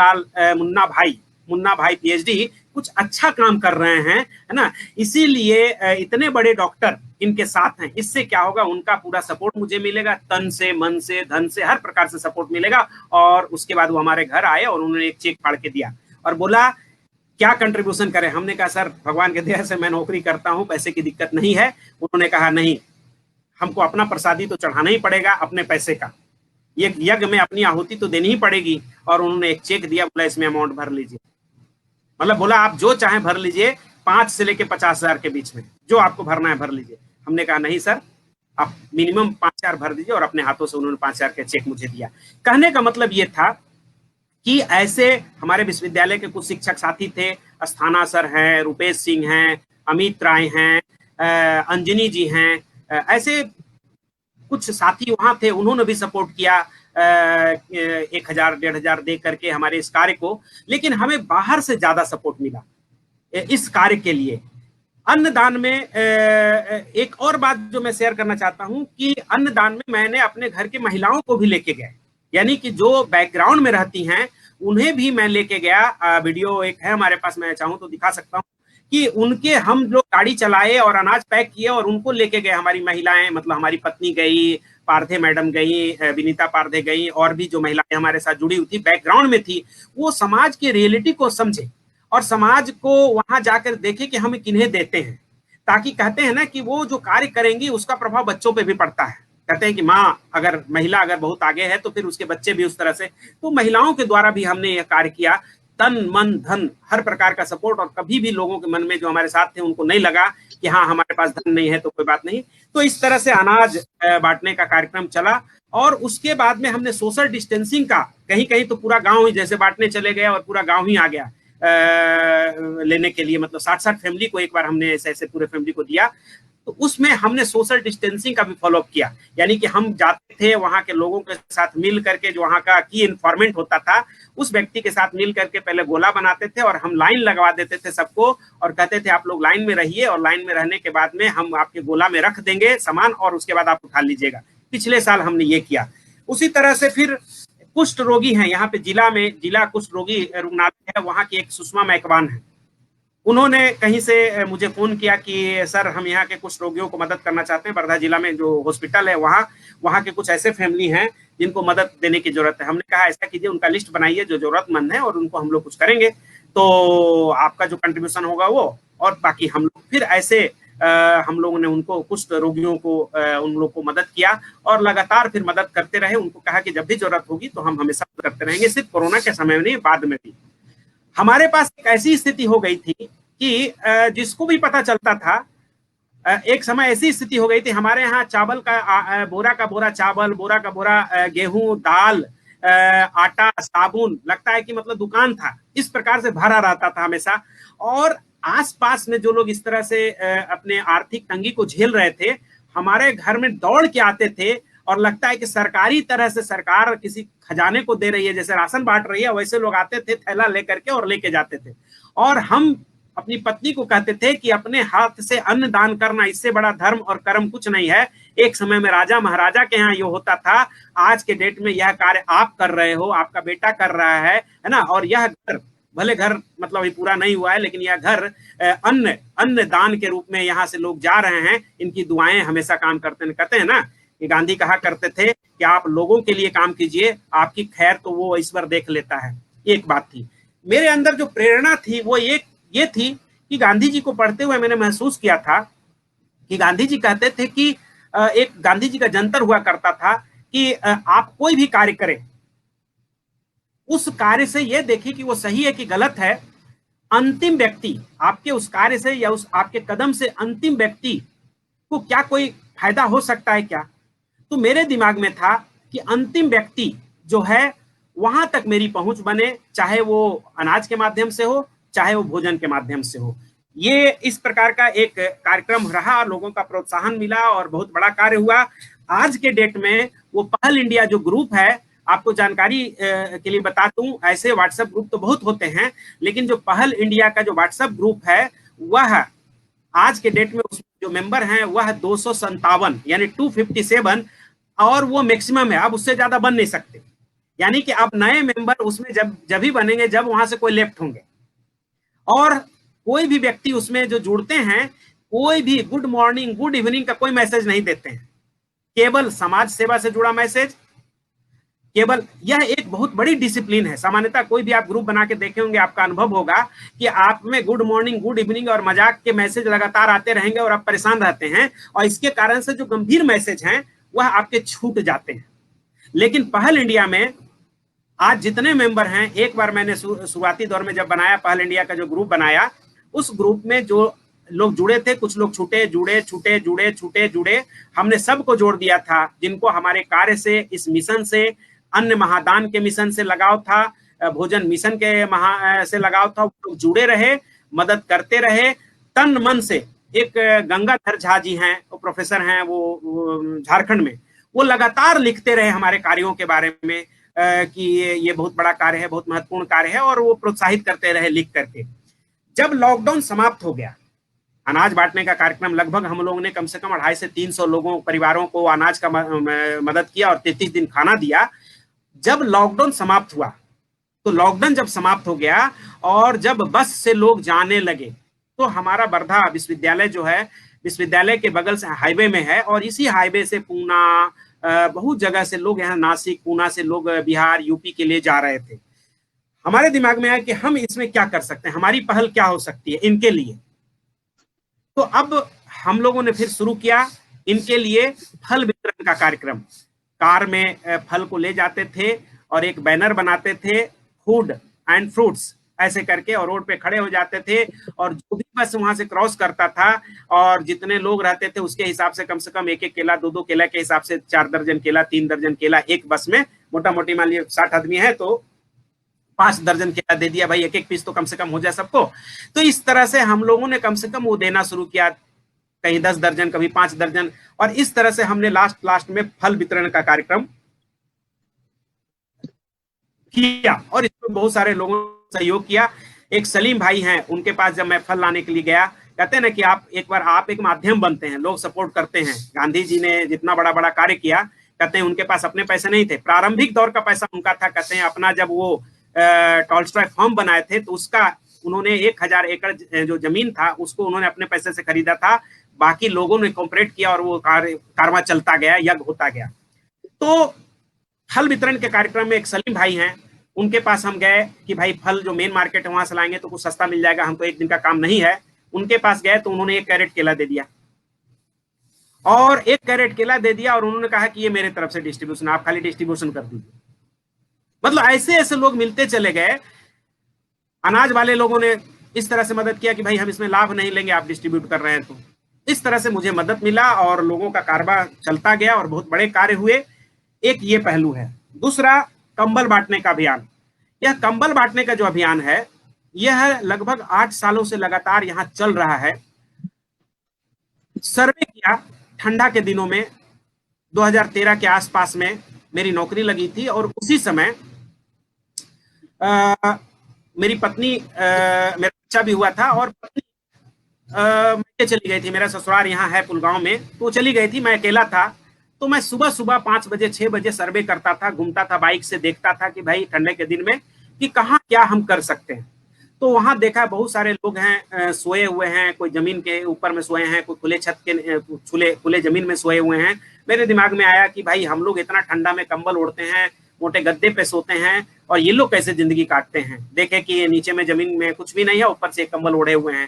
S3: भाई पीएचडी कुछ अच्छा काम कर रहे हैं, है ना। इसीलिए इतने बड़े डॉक्टर इनके साथ हैं, इससे क्या होगा, उनका पूरा सपोर्ट मुझे मिलेगा, तन से, मन से, धन से, हर प्रकार से सपोर्ट मिलेगा। और उसके बाद वो हमारे घर आए और उन्होंने एक चेक फाड़ के दिया और बोला क्या कंट्रीब्यूशन करें। हमने कहा सर भगवान के दया से मैं नौकरी करता हूं, पैसे की दिक्कत नहीं है। उन्होंने कहा नहीं, हमको अपना प्रसादी तो चढ़ाना ही पड़ेगा अपने पैसे का, ये यज्ञ में अपनी आहुति तो देनी ही पड़ेगी। और उन्होंने एक चेक दिया, बोला इसमें अमाउंट भर लीजिए, मतलब बोला आप जो चाहें भर लीजिए, 5 से लेके 50,000 के बीच में जो आपको भरना है भर लीजिए। हमने कहा नहीं सर, आप मिनिमम 5,000 भर दीजिए। और अपने हाथों से उन्होंने 5,000 का चेक मुझे दिया। कहने का मतलब ये था कि ऐसे हमारे विश्वविद्यालय के कुछ शिक्षक साथी थे, अस्थाना सर हैं, रुपेश सिंह हैं, अमित राय हैं, अंजनी जी हैं, ऐसे कुछ साथी वहां थे, उन्होंने भी सपोर्ट किया 1,000 1,500 दे करके हमारे इस कार्य को। लेकिन हमें बाहर से ज्यादा सपोर्ट मिला इस कार्य के लिए। अन्नदान में एक और बात जो मैं शेयर करना चाहता हूं कि अन्नदान में मैंने अपने घर की महिलाओं को भी लेके गए, यानी कि जो बैकग्राउंड में रहती हैं उन्हें भी मैं लेके गया। वीडियो एक है हमारे पास, मैं चाहूं तो दिखा सकता हूं कि उनके हम लोग गाड़ी चलाए और अनाज पैक किए और उनको लेके गए। हमारी महिलाएं, मतलब हमारी पत्नी गई, पारधे मैडम गई, विनीता पारधे गई, और भी जो महिलाएं हमारे साथ जुड़ी हुई थी, बैकग्राउंड में थी, वो समाज की रियलिटी को समझे और समाज को वहां जाकर देखे कि हम किन्हें देते हैं, ताकि कहते हैं ना कि वो जो कार्य करेंगी उसका प्रभाव बच्चों पे भी पड़ता है। कहते हैं कि माँ अगर महिला अगर बहुत आगे है तो फिर उसके बच्चे भी उस तरह से। तो महिलाओं के द्वारा भी हमने यह कार्य किया, तन मन धन हर प्रकार का सपोर्ट। और कभी भी लोगों के मन में जो हमारे साथ थे उनको नहीं लगा कि हाँ हमारे पास धन नहीं है तो कोई बात नहीं। तो इस तरह से अनाज बांटने का कार्यक्रम चला। और उसके बाद में हमने सोशल डिस्टेंसिंग का, कहीं कहीं तो पूरा गांव ही जैसे बांटने चले गए और पूरा गांव ही आ गया लेने के लिए, मतलब 60-60 फैमिली को एक बार हमने ऐसे पूरे फैमिली को दिया। तो उसमें हमने सोशल डिस्टेंसिंग का भी फॉलोअप किया, यानी कि हम जाते थे वहां के लोगों के साथ मिल करके, जो वहां का की इन्फॉर्मेंट होता था उस व्यक्ति के साथ मिल करके पहले गोला बनाते थे और हम लाइन लगवा देते थे सबको और कहते थे आप लोग लाइन में रहिए, और लाइन में रहने के बाद में हम आपके गोला में रख देंगे सामान और उसके बाद आप उठा लीजिएगा। पिछले साल हमने ये किया। उसी तरह से फिर कुष्ठ रोगी हैं यहाँ पे, जिला कुष्ठ रोगी रुग्णालय है, वहाँ की एक सुषमा मैकवान है, उन्होंने कहीं से मुझे फोन किया कि सर हम यहाँ के कुछ रोगियों को मदद करना चाहते हैं, वर्धा जिला में जो हॉस्पिटल है वहाँ के कुछ ऐसे फैमिली हैं जिनको मदद देने की जरूरत है। हमने कहा ऐसा कीजिए, उनका लिस्ट बनाइए जो जरूरतमंद है और उनको हम लोग कुछ करेंगे, तो आपका जो कंट्रीब्यूशन होगा वो, और बाकी हम लोग फिर ऐसे हम लोगों ने उनको कुछ रोगियों को उन लोग को मदद किया और लगातार फिर मदद करते रहे। उनको कहा कि जब भी जरूरत होगी तो हम हमेशा करते रहेंगे, सिर्फ कोरोना के समय में नहीं, बाद में भी। हमारे पास एक ऐसी स्थिति हो गई थी कि जिसको भी पता चलता था, एक समय ऐसी स्थिति हो गई थी हमारे यहाँ चावल का बोरा का बोरा चावल, बोरा का बोरा गेहूं, दाल, आटा, साबुन, लगता है कि मतलब दुकान था, इस प्रकार से भरा रहता था हमेशा। और आसपास में जो लोग इस तरह से अपने आर्थिक तंगी को झेल रहे थे, हमारे घर में दौड़ के आते थे और लगता है कि सरकारी तरह से सरकार किसी खजाने को दे रही है, जैसे राशन बांट रही है, वैसे लोग आते थे थैला लेकर के और लेके जाते थे। और हम अपनी पत्नी को कहते थे कि अपने हाथ से अन्न दान करना, इससे बड़ा धर्म और कर्म कुछ नहीं है। एक समय में राजा महाराजा के यहाँ ये होता था, आज के डेट में यह कार्य आप कर रहे हो, आपका बेटा कर रहा है ना। और यह घर, भले घर मतलब ये पूरा नहीं हुआ है, लेकिन यह घर अन्न दान के रूप में यहाँ से लोग जा रहे हैं, इनकी दुआएं हमेशा काम करते हैं ना। कि गांधी कहा करते थे कि आप लोगों के लिए काम कीजिए, आपकी खैर तो वो ईश्वर देख लेता है। एक बात थी मेरे अंदर, जो प्रेरणा थी वो ये थी कि गांधी जी को पढ़ते हुए मैंने महसूस किया था कि गांधी जी कहते थे कि एक गांधी जी का जंतर हुआ करता था कि आप कोई भी कार्य करें, उस कार्य से ये देखिए कि वो सही है कि गलत है। अंतिम व्यक्ति आपके उस कार्य से या उस आपके कदम से अंतिम व्यक्ति को क्या कोई फायदा हो सकता है क्या। तो मेरे दिमाग में था कि अंतिम व्यक्ति जो है वहां तक मेरी पहुंच बने, चाहे वो अनाज के माध्यम से हो, चाहे वो भोजन के माध्यम से हो। ये इस प्रकार का एक कार्यक्रम रहा, लोगों का प्रोत्साहन मिला और बहुत बड़ा कार्य हुआ। आज के डेट में वो पहल इंडिया जो ग्रुप है, आपको जानकारी के लिए बता दूं, ऐसे व्हाट्सएप ग्रुप तो बहुत होते हैं, लेकिन जो पहल इंडिया का जो व्हाट्सएप ग्रुप है वह आज के डेट में उसमें जो मेंबर हैं वह 257 यानी 257, और वो मैक्सिमम है, अब उससे ज्यादा बन नहीं सकते। यानी कि अब नए मेंबर उसमें जब ही बनेंगे जब वहां से कोई लेफ्ट होंगे, और कोई भी व्यक्ति उसमें जो जुड़ते हैं कोई भी गुड मॉर्निंग गुड इवनिंग का कोई मैसेज नहीं देते हैं, केवल समाज सेवा से जुड़ा मैसेज। केवल यह एक बहुत बड़ी डिसिप्लिन है। सामान्यतः कोई भी आप ग्रुप बना के देखे होंगे, आपका अनुभव होगा कि आप में गुड मॉर्निंग गुड इवनिंग और मजाक के मैसेज लगातार आते रहेंगे और आप परेशान रहते हैं, और इसके कारण से जो गंभीर मैसेज हैं वह आपके छूट जाते हैं। लेकिन पहल इंडिया में आज जितने मेंबर हैं, एक बार मैंने शुरुआती दौर में जब बनाया पहल इंडिया का जो ग्रुप बनाया, उस ग्रुप में जो लोग जुड़े थे, कुछ लोग छूटे जुड़े, हमने सबको जोड़ दिया था जिनको हमारे कार्य से, इस मिशन से, अन्न महादान के मिशन से लगाव था, भोजन मिशन के से लगाव था। वो लोग जुड़े रहे, मदद करते रहे तन मन से। एक गंगाधर झा जी हैं, वो प्रोफेसर हैं, वो झारखंड में, वो लगातार लिखते रहे हमारे कार्यों के बारे में कि ये बहुत बड़ा कार्य है, बहुत महत्वपूर्ण कार्य है, और वो प्रोत्साहित करते रहे लिख करके। जब लॉकडाउन समाप्त हो गया, अनाज बांटने का कार्यक्रम लगभग हम लोगों ने कम से कम 250 से 300 लोगों परिवारों को अनाज का मदद किया और 33 दिन खाना दिया। जब लॉकडाउन समाप्त हुआ, तो लॉकडाउन जब समाप्त हो गया और जब बस से लोग जाने लगे, तो हमारा वर्धा विश्वविद्यालय जो है, विश्वविद्यालय के बगल से हाईवे में है, और इसी हाईवे से पूना, बहुत जगह से लोग, यहाँ नासिक, पूना से लोग बिहार, यूपी के लिए जा रहे थे। हमारे दिमाग में आया कि हम इसमें क्या कर सकते हैं, हमारी पहल क्या हो सकती है इनके लिए। तो अब हम लोगों ने फिर शुरू किया इनके लिए फल वितरण का कार्यक्रम। कार में फल को ले जाते थे और एक बैनर बनाते थे, फूड एंड फ्रूट्स ऐसे करके, और रोड पे खड़े हो जाते थे, और जो भी बस वहां से क्रॉस करता था और जितने लोग रहते थे उसके हिसाब से कम 1-1 केला, 2-2 केला के हिसाब से 4 दर्जन केला, 3 दर्जन केला एक बस में, मोटा मोटी मान लीजिए 60 आदमी है तो 5 दर्जन केला दे दिया भाई, 1-1 पीस तो कम से कम हो जाए सबको। तो इस तरह से हम लोगों ने कम से कम वो देना शुरू किया, कहीं 10 दर्जन, कभी 5 दर्जन, और इस तरह से हमने लास्ट में फल वितरण का कार्यक्रम किया, और इसमें बहुत सारे लोगों ने सहयोग किया। एक सलीम भाई हैं, उनके पास जब मैं फल लाने के लिए गया, कहते हैं ना कि आप एक माध्यम बनते हैं, लोग सपोर्ट करते हैं। गांधी जी ने जितना बड़ा कार्य किया, कहते हैं उनके पास अपने पैसे नहीं थे, प्रारंभिक दौर का पैसा उनका था। कहते हैं अपना जब वो टॉल्स्टॉय फार्म बनाए थे तो उसका उन्होंने 1000 एकड़ जो जमीन था उसको उन्होंने अपने पैसे से खरीदा था, बाकी लोगों ने कॉपरेट किया और वो कारवां चलता गया, यज्ञ होता गया। तो फल वितरण के कार्यक्रम में एक सलीम भाई हैं, उनके पास हम गए कि भाई फल जो मेन मार्केट है वहां से लाएंगे तो कुछ सस्ता मिल जाएगा, हमको एक दिन का काम नहीं है। उनके पास गए तो उन्होंने 1 कैरेट केला दे दिया, और 1 कैरेट केला दे दिया, और उन्होंने कहा कि ये मेरे तरफ से डिस्ट्रीब्यूशन, आप खाली डिस्ट्रीब्यूशन कर दीजिए। मतलब ऐसे लोग मिलते चले गए। अनाज वाले लोगों ने इस तरह से मदद किया कि भाई हम इसमें लाभ नहीं लेंगे, आप डिस्ट्रीब्यूट कर रहे हैं। तो इस तरह से मुझे मदद मिला और लोगों का कारोबार चलता गया और बहुत बड़े कार्य हुए। एक ये पहलू है। दूसरा, कंबल बांटने का अभियान। यह कंबल बांटने का जो अभियान है, यह लगभग 8 सालों से लगातार यहाँ चल रहा है। सर्वे किया ठंडा के दिनों में, 2013 के आसपास में मेरी नौकरी लगी थी, और उसी समय मेरी पत्नी, मेरा बच्चा भी हुआ था, और पत्नी मैं चली गई थी। मेरा ससुराल यहाँ है पुलगांव में, तो चली गई थी, मैं अकेला था। तो मैं सुबह 5 बजे 6 बजे सर्वे करता था, घूमता था, बाइक से देखता था कि भाई ठंडे के दिन में कि कहाँ क्या हम कर सकते हैं। तो वहां देखा बहुत सारे लोग हैं सोए हुए हैं, कोई जमीन के ऊपर में सोए हैं, कोई खुले छत के खुले जमीन में सोए हुए हैं। मेरे दिमाग में आया कि भाई हम लोग इतना ठंडा में कंबल ओढ़ते हैं, मोटे गद्दे पे सोते हैं, और ये लोग कैसे जिंदगी काटते हैं। देखे कि नीचे में जमीन में कुछ भी नहीं है, ऊपर से एक कंबल ओढ़े हुए हैं।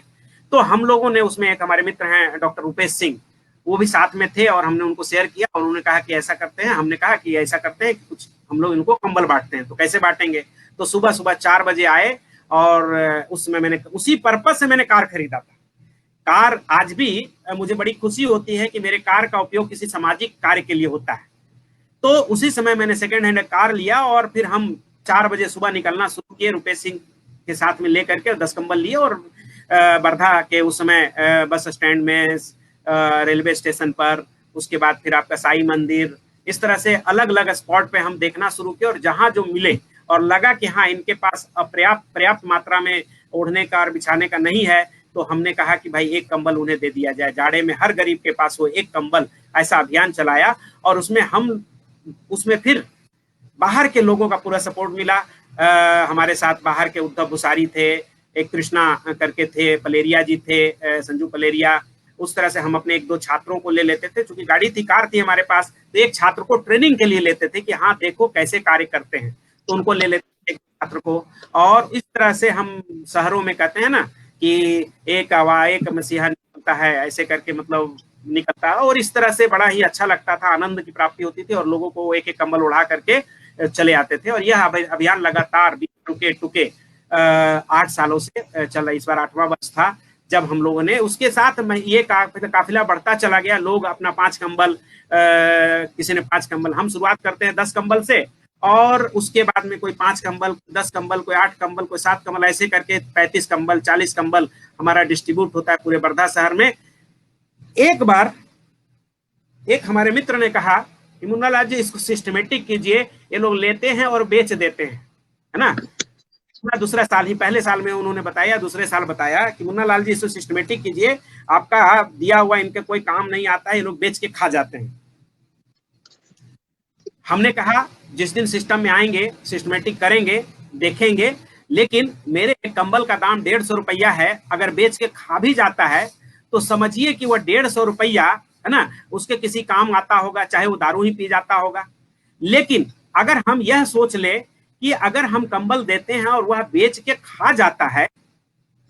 S3: तो हम लोगों ने, उसमें एक हमारे मित्र हैं डॉक्टर रूपेश सिंह, वो भी साथ में थे, और हमने उनको शेयर किया, और उन्होंने कहा कि ऐसा करते हैं। हमने कहा कि ऐसा करते हैं कि कुछ हम लोग इनको कंबल बांटते हैं। तो कैसे बांटेंगे? तो सुबह 4 बजे आए, और उसमें मैंने उसी पर्पस से मैंने कार खरीदा था। कार आज भी मुझे बड़ी खुशी होती है कि मेरे कार का उपयोग किसी सामाजिक कार्य के लिए होता है। तो उसी समय मैंने सेकेंड हैंड कार लिया, और फिर हम 4 बजे सुबह निकलना शुरू किए रुपेश सिंह के साथ में लेकर के 10 कंबल लिए और वर्धा के उस समय बस स्टैंड में, रेलवे स्टेशन पर, उसके बाद फिर आपका साई मंदिर, इस तरह से अलग अलग स्पॉट पे हम देखना शुरू किए। और जहां जो मिले और लगा कि हाँ इनके पास पर्याप्त मात्रा में ओढ़ने का और बिछाने का नहीं है, तो हमने कहा कि भाई एक कंबल उन्हें दे दिया जाए। जाड़े में हर गरीब के पास हो एक कंबल, ऐसा अभियान चलाया। और उसमें फिर बाहर के लोगों का पूरा सपोर्ट मिला। हमारे साथ बाहर के उद्धव भुसारी थे, एक कृष्णा करके थे, पलेरिया जी थे, संजू पलेरिया। उस तरह से हम अपने 1-2 छात्रों को ले लेते थे, क्योंकि गाड़ी थी, कार थी हमारे पास, तो एक छात्र को ट्रेनिंग के लिए लेते थे कि हाँ देखो कैसे कार्य करते हैं, तो उनको ले लेते थे एक छात्र को। और इस तरह से हम शहरों में कहते हैं ना कि एक मसीहा निकलता है, ऐसे करके मतलब निकलता है। और इस तरह से बड़ा ही अच्छा लगता था, आनंद की प्राप्ति होती थी और लोगों को एक एक कंबल उड़ा करके चले आते थे। और यह अभियान लगातार टुके 8 सालों से चल रहा। इस बार 8वां वर्ष था जब हम लोगों ने, उसके साथ ये काफिला बढ़ता चला गया। लोग अपना 5 कंबल, किसी ने 5 कंबल, हम शुरुआत करते हैं 10 कंबल से, और उसके बाद में कोई 5 कंबल, 10 कंबल, कोई 8 कंबल, कोई 7 कंबल, ऐसे करके 35 कंबल, 40 कंबल हमारा डिस्ट्रीब्यूट होता है पूरे वर्धा शहर में। एक बार एक हमारे मित्र ने कहा कि मुन्ना लाल जी इसको सिस्टमेटिक कीजिए, ये लोग लेते हैं और बेच देते हैं, है ना। दूसरा साल ही, पहले साल में उन्होंने बताया, दूसरे साल बताया कि मुन्ना लाल जी इसको सिस्टमेटिक कीजिए, आपका दिया हुआ इनके कोई काम नहीं आता है, ये लोग बेच के खा जाते हैं। हमने कहा जिस दिन सिस्टम में आएंगे सिस्टमेटिक करेंगे, देखेंगे। लेकिन मेरे कंबल का दाम 150 रुपया है, अगर बेच के खा भी जाता है तो समझिए कि वह 150 रुपया, है ना, उसके किसी काम आता होगा, चाहे वो दारू ही पी जाता होगा। लेकिन अगर हम यह सोच ले कि अगर हम कंबल देते हैं और वह बेच के खा जाता है,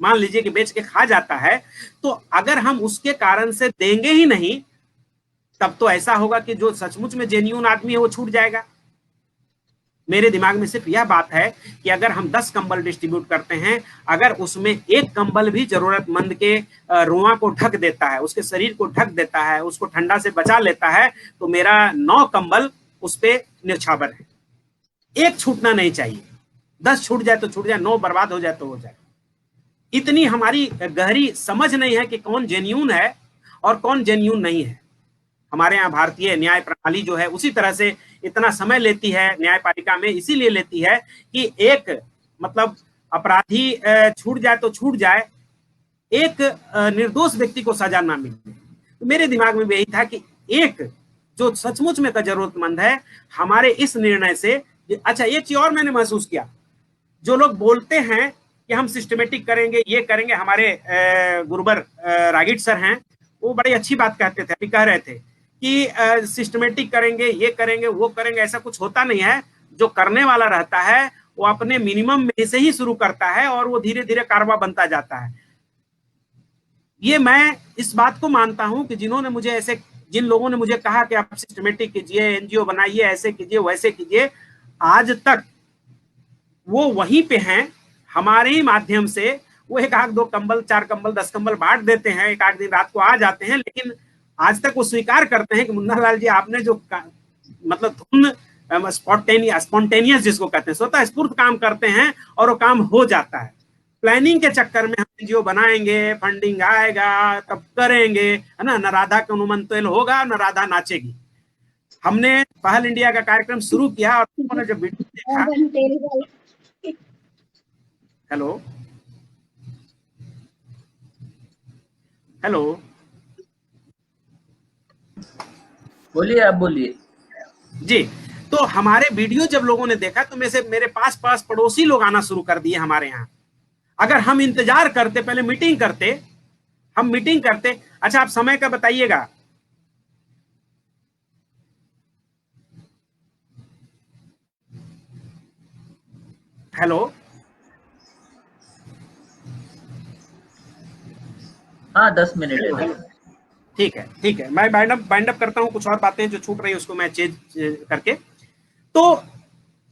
S3: मान लीजिए कि बेच के खा जाता है, तो अगर हम उसके कारण से देंगे ही नहीं, तब तो ऐसा होगा कि जो सचमुच में जेन्युइन आदमी है वो छूट जाएगा। मेरे दिमाग में सिर्फ यह बात है कि अगर हम 10 कंबल डिस्ट्रीब्यूट करते हैं, अगर उसमें एक कंबल भी जरूरतमंद के रुआ को ढक देता है, उसके शरीर को ढक देता है, उसको ठंडा से बचा लेता है, तो मेरा 9 कंबल उस पर न्यौछावर है। एक छूटना नहीं चाहिए, 10 छूट जाए तो छूट जाए, 9 बर्बाद हो जाए तो हो जाए। इतनी हमारी गहरी समझ नहीं है कि कौन जेन्युइन है और कौन जेन्युइन नहीं है। हमारे यहाँ भारतीय न्याय प्रणाली जो है उसी तरह से इतना समय लेती है न्यायपालिका में, इसीलिए लेती है कि एक मतलब अपराधी छूट जाए तो छूट जाए, एक निर्दोष व्यक्ति को सजा ना मिले। तो मेरे दिमाग में यही था कि एक जो सचमुच में का जरूरतमंद है, हमारे इस निर्णय से। अच्छा, एक चीज और मैंने महसूस किया, जो लोग बोलते हैं कि हम सिस्टमेटिक करेंगे, ये करेंगे, हमारे गुरुबर रागिट सर हैं, वो बड़ी अच्छी बात कहते थे, अभी कह रहे थे कि सिस्टमेटिक करेंगे, ये करेंगे, वो करेंगे, ऐसा कुछ होता नहीं है। जो करने वाला रहता है वो अपने मिनिमम में से ही शुरू करता है और वो धीरे धीरे कारवा बनता जाता है। ये मैं इस बात को मानता हूं कि जिन लोगों ने मुझे कहा कि आप सिस्टमेटिक कीजिए, एनजीओ बनाइए, ऐसे कीजिए, वैसे कीजिए, आज तक वो वहीं पे हैं। हमारे ही माध्यम से वो 1-2 कंबल, 4 कंबल, 10 कंबल बांट देते हैं, 1-8 दिन रात को आ जाते हैं, लेकिन आज तक वो स्वीकार करते हैं कि मुन्ना लाल जी आपने जो मतलब धुन स्पॉन्टेनियस जिसको कहते हैं, स्वतः स्फूर्त काम करते हैं और वो काम हो जाता है। प्लानिंग के चक्कर में हम एनजीओ बनाएंगे, फंडिंग आएगा, तब करेंगे, है ना, न राधा का अनुमंत्रण होगा, न राधा नाचेगी। हमने पहल इंडिया का कार्यक्रम शुरू किया और उन्होंने जब वीडियो देखा, हेलो हेलो
S4: बोलिए, आप बोलिए
S3: जी। तो हमारे वीडियो जब लोगों ने देखा तो मेरे पास पड़ोसी लोग आना शुरू कर दिए हमारे यहाँ। अगर हम इंतजार करते, पहले मीटिंग करते। अच्छा, आप समय का बताइएगा। हेलो,
S4: हाँ 10 मिनट है।
S3: ठीक है, मैं बाइंड अप करता हूँ। कुछ और बातें जो छूट रही है उसको मैं चेंज करके। तो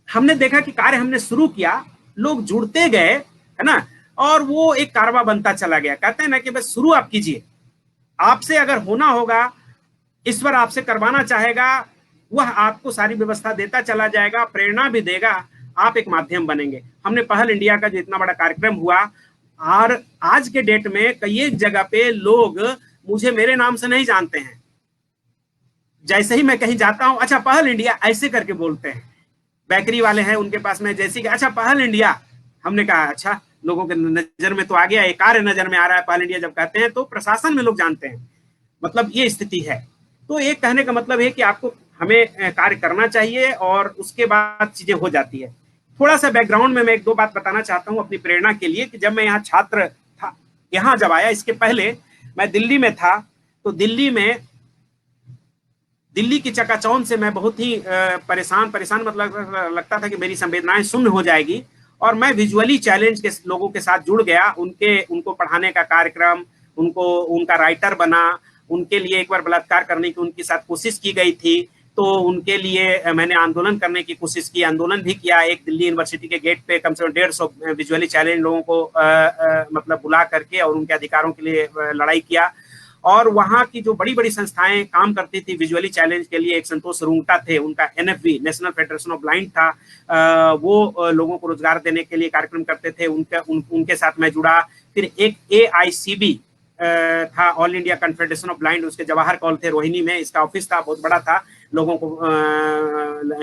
S3: हमने देखा कि कार्य हमने शुरू किया, लोग जुड़ते गए, है ना, और वो एक कारवा बनता चला गया। कहते हैं ना कि बस शुरू आप कीजिए, आपसे अगर होना होगा, ईश्वर आपसे करवाना चाहेगा, वह आपको सारी व्यवस्था देता चला जाएगा, प्रेरणा भी देगा, आप एक माध्यम बनेंगे। हमने पहल इंडिया का जो इतना बड़ा कार्यक्रम हुआ, और आज के डेट में कई एक जगह पे लोग मुझे मेरे नाम से नहीं जानते हैं। जैसे ही मैं कहीं जाता हूं, अच्छा पहल इंडिया ऐसे करके बोलते हैं। बेकरी वाले हैं, उनके पास में जैसे कि अच्छा पहल इंडिया, हमने कहा अच्छा लोगों के नजर में तो आ गया, एक कार्य नजर में आ रहा है पहल इंडिया जब कहते हैं तो प्रशासन में लोग जानते हैं। मतलब ये स्थिति है। तो एक कहने का मतलब है कि आपको हमें कार्य करना चाहिए और उसके बाद चीजें हो जाती है। थोड़ा सा बैकग्राउंड में मैं एक दो बात बताना चाहता हूँ अपनी प्रेरणा के लिए, कि जब मैं यहाँ छात्र था, यहाँ जब आया, इसके पहले मैं दिल्ली में था, तो दिल्ली की चकाचौंध से मैं बहुत ही परेशान मतलब लगता था कि मेरी संवेदनाएं शून्य हो जाएगी। और मैं विजुअली चैलेंज के लोगों के साथ जुड़ गया, उनको पढ़ाने का कार्यक्रम, उनका राइटर बना, उनके लिए एक बार बलात्कार करने की उनके साथ कोशिश की गई थी, तो उनके लिए मैंने आंदोलन करने की कोशिश की, आंदोलन भी किया। एक दिल्ली यूनिवर्सिटी के गेट पे कम से कम 150 विजुअली चैलेंज लोगों को मतलब बुला करके और उनके अधिकारों के लिए लड़ाई किया। और वहाँ की जो बड़ी बड़ी संस्थाएं काम करती थी विजुअली चैलेंज के लिए, एक संतोष रुंगटा थे, उनका NFB national federation of blind था, वो लोगों को रोजगार देने के लिए कार्यक्रम करते थे, उनके साथ मैं जुड़ा। फिर एक AICB था, all India confederation of blind, उसके जवाहर कॉल थे रोहिणी में, इसका ऑफिस था, बहुत बड़ा था। लोगों को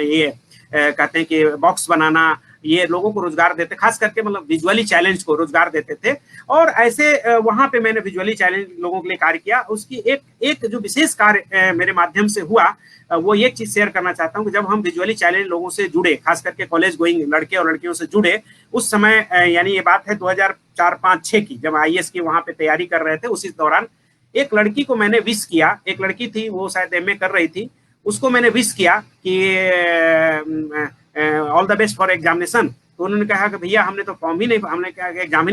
S3: ये कहते हैं कि बॉक्स बनाना, ये लोगों को रोजगार देते, खास करके मतलब विजुअली चैलेंज को रोजगार देते थे। और ऐसे वहां पे मैंने विजुअली चैलेंज लोगों के लिए कार्य किया। उसकी एक जो विशेष कार्य मेरे माध्यम से हुआ, वो एक चीज शेयर करना चाहता हूँ कि जब हम विजुअली चैलेंज लोगों से जुड़े, खास करके कॉलेज गोइंग लड़के और लड़कियों से जुड़े, उस समय यानी ये बात है 2004-5-6 की, जब IAS की वहां पे तैयारी कर रहे थे, उसी दौरान एक लड़की को मैंने विश किया। एक लड़की थी, वो शायद MA कर रही थी, उसको मैंने विश किया कि all the best for examination. तो उन्होंने कहा कि भैया हमने तो फॉर्म ही नहीं, हमने कहा एग्जाम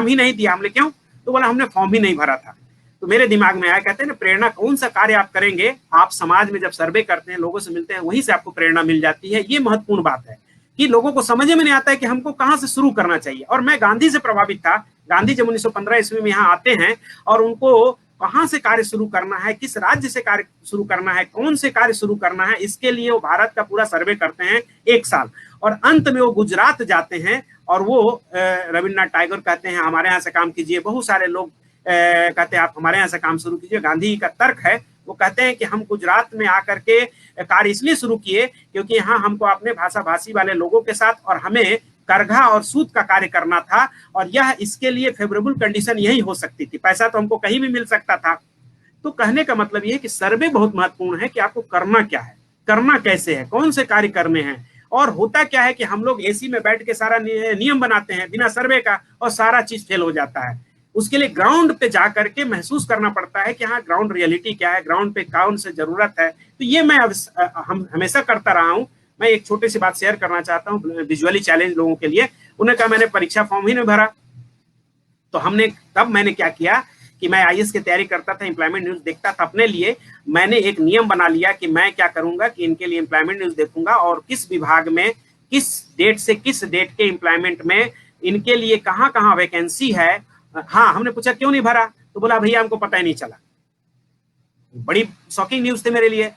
S3: ही नहीं दिया। हमने क्यों? तो बोला हमने फॉर्म ही नहीं भरा था। तो मेरे दिमाग में आया, कहते हैं ना प्रेरणा, कौन सा कार्य आप करेंगे, आप समाज में जब सर्वे करते हैं, लोगों से मिलते हैं, वहीं से आपको प्रेरणा मिल जाती है। ये महत्वपूर्ण बात है कि लोगों को समझ में नहीं आता है कि हमको कहाँ से शुरू करना चाहिए। और मैं गांधी से प्रभावित था। गांधी जब 1915 ईस्वी में यहाँ आते हैं और उनको कहाँ से कार्य शुरू करना है, किस राज्य से कार्य शुरू करना है, कौन से कार्य शुरू करना है, इसके लिए वो भारत का पूरा सर्वे करते हैं 1 साल। और अंत में वो गुजरात जाते हैं और वो रविन्द्रनाथ टैगोर कहते हैं हमारे यहाँ से काम कीजिए, बहुत सारे लोग कहते हैं आप हमारे यहाँ से काम शुरू कीजिए। गांधी का तर्क है, वो कहते हैं कि हम गुजरात में आकर के कार्य इसलिए शुरू किए क्योंकि यहाँ हमको अपने भाषा भाषी वाले लोगों के साथ और हमें करघा और सूत का कार्य करना था, और यह इसके लिए फेवरेबल कंडीशन यही हो सकती थी। पैसा तो हमको कहीं भी मिल सकता था। तो कहने का मतलब ये है कि सर्वे बहुत महत्वपूर्ण है कि आपको करना क्या है, करना कैसे है, कौन से कार्य करने हैं। और होता क्या है कि हम लोग AC में बैठ के सारा नियम बनाते हैं बिना सर्वे का, और सारा चीज फेल हो जाता है। उसके लिए ग्राउंड पे जा करके महसूस करना पड़ता है कि हाँ ग्राउंड रियलिटी क्या है, ग्राउंड पे कौन से जरूरत है। तो ये मैं हम हमेशा करता रहा हूँ। मैं एक छोटी सी बात शेयर करना चाहता हूँ विजुअली चैलेंज लोगों के लिए। उन्हें कहा मैंने परीक्षा फॉर्म ही नहीं भरा। तो तब मैंने क्या किया कि मैं IAS की तैयारी करता था, एम्प्लॉयमेंट न्यूज देखता था अपने लिए। मैंने एक नियम बना लिया कि मैं क्या करूंगा कि इनके लिए एम्प्लॉयमेंट न्यूज देखूंगा और किस विभाग में किस डेट से किस डेट के एम्प्लॉयमेंट में इनके लिए कहाँ कहाँ वैकेंसी है। हाँ, हमने पूछा क्यों नहीं भरा, तो बोला भैया हमको पता ही नहीं चला। बड़ी शॉकिंग न्यूज थे मेरे लिए।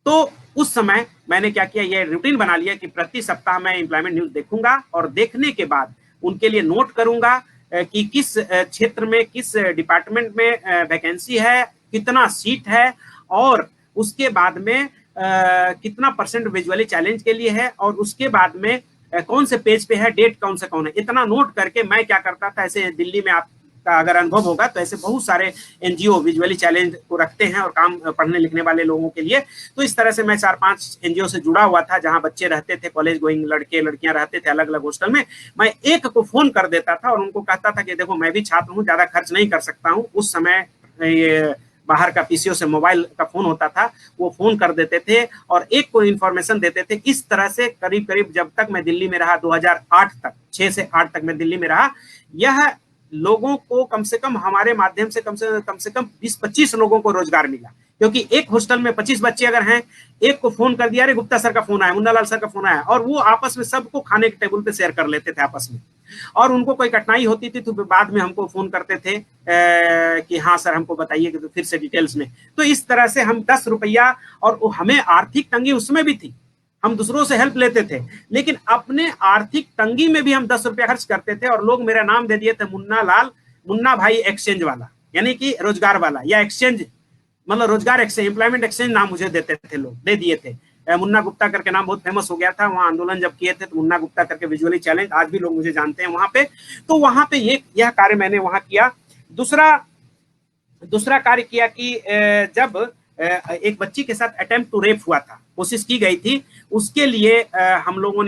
S3: तो उस समय मैंने क्या किया, ये रूटीन बना लिया कि प्रति सप्ताह मैं एम्प्लॉयमेंट न्यूज देखूंगा और देखने के बाद उनके लिए नोट करूंगा कि किस क्षेत्र में किस डिपार्टमेंट में वैकेंसी है, कितना सीट है, और उसके बाद में कितना परसेंट विजुअली चैलेंज के लिए है, और उसके बाद में कौन से पेज पे है, डेट कौन है। इतना नोट करके मैं क्या करता था, ऐसे दिल्ली में आपका अगर अनुभव होगा तो ऐसे बहुत सारे NGO विजुअली चैलेंज को रखते हैं और काम पढ़ने लिखने वाले लोगों के लिए। तो इस तरह से मैं 4-5 NGO से जुड़ा हुआ था जहां बच्चे रहते थे, कॉलेज गोइंग लड़के लड़कियां रहते थे अलग अलग हॉस्टल में। मैं एक को फोन कर देता था और उनको कहता था कि देखो मैं भी छात्र हूँ, ज्यादा खर्च नहीं कर सकता हूँ। उस समय ये बाहर का PCO से मोबाइल का फोन होता था, वो फोन कर देते थे और एक को इन्फॉर्मेशन देते थे। इस तरह से करीब करीब जब तक मैं दिल्ली में रहा, 2008 तक, 6 से 8 तक मैं दिल्ली में रहा, यह लोगों को कम से कम हमारे माध्यम से कम से कम 20-25 लोगों को रोजगार मिला। क्योंकि एक हॉस्टल में 25 बच्चे अगर हैं, एक को फोन कर दिया, अरे गुप्ता सर का फोन आया, मुन्ना लाल सर का फोन आया, और वो आपस में सबको खाने के टेबल पे शेयर कर लेते थे आपस में। और उनको कोई कठिनाई होती थी तो बाद में हमको फोन करते थे कि हाँ सर हमको बताइए, तो फिर से डिटेल्स में। तो इस तरह से हम 10 रुपया, और हमें आर्थिक तंगी उसमें भी थी, हम दूसरों से हेल्प लेते थे, लेकिन अपने आर्थिक तंगी में भी हम 10 रुपया खर्च करते थे और लोग मेरा नाम दे दिए थे मुन्ना भाई एक्सचेंज वाला, यानी कि रोजगार वाला, या एक्सचेंज मतलब रोजगार एक्सचेंज, एम्प्लॉयमेंट एक्सचेंज नाम मुझे देते थे, लोग दे दिए थे। मुन्ना गुप्ता करके नाम बहुत फेमस हो गया था, वहां आंदोलन जब किए थे तो मुन्ना गुप्ता करके विजुअली चैलेंज, आज भी लोग मुझे जानते हैं वहां पे। तो वहां पे यह कार्य मैंने वहां किया। दूसरा कार्य किया कि जब एक बच्ची के साथ अटेम्प्ट टू रेप हुआ था, कोशिश की गई थी, उसके लिए हम लोगों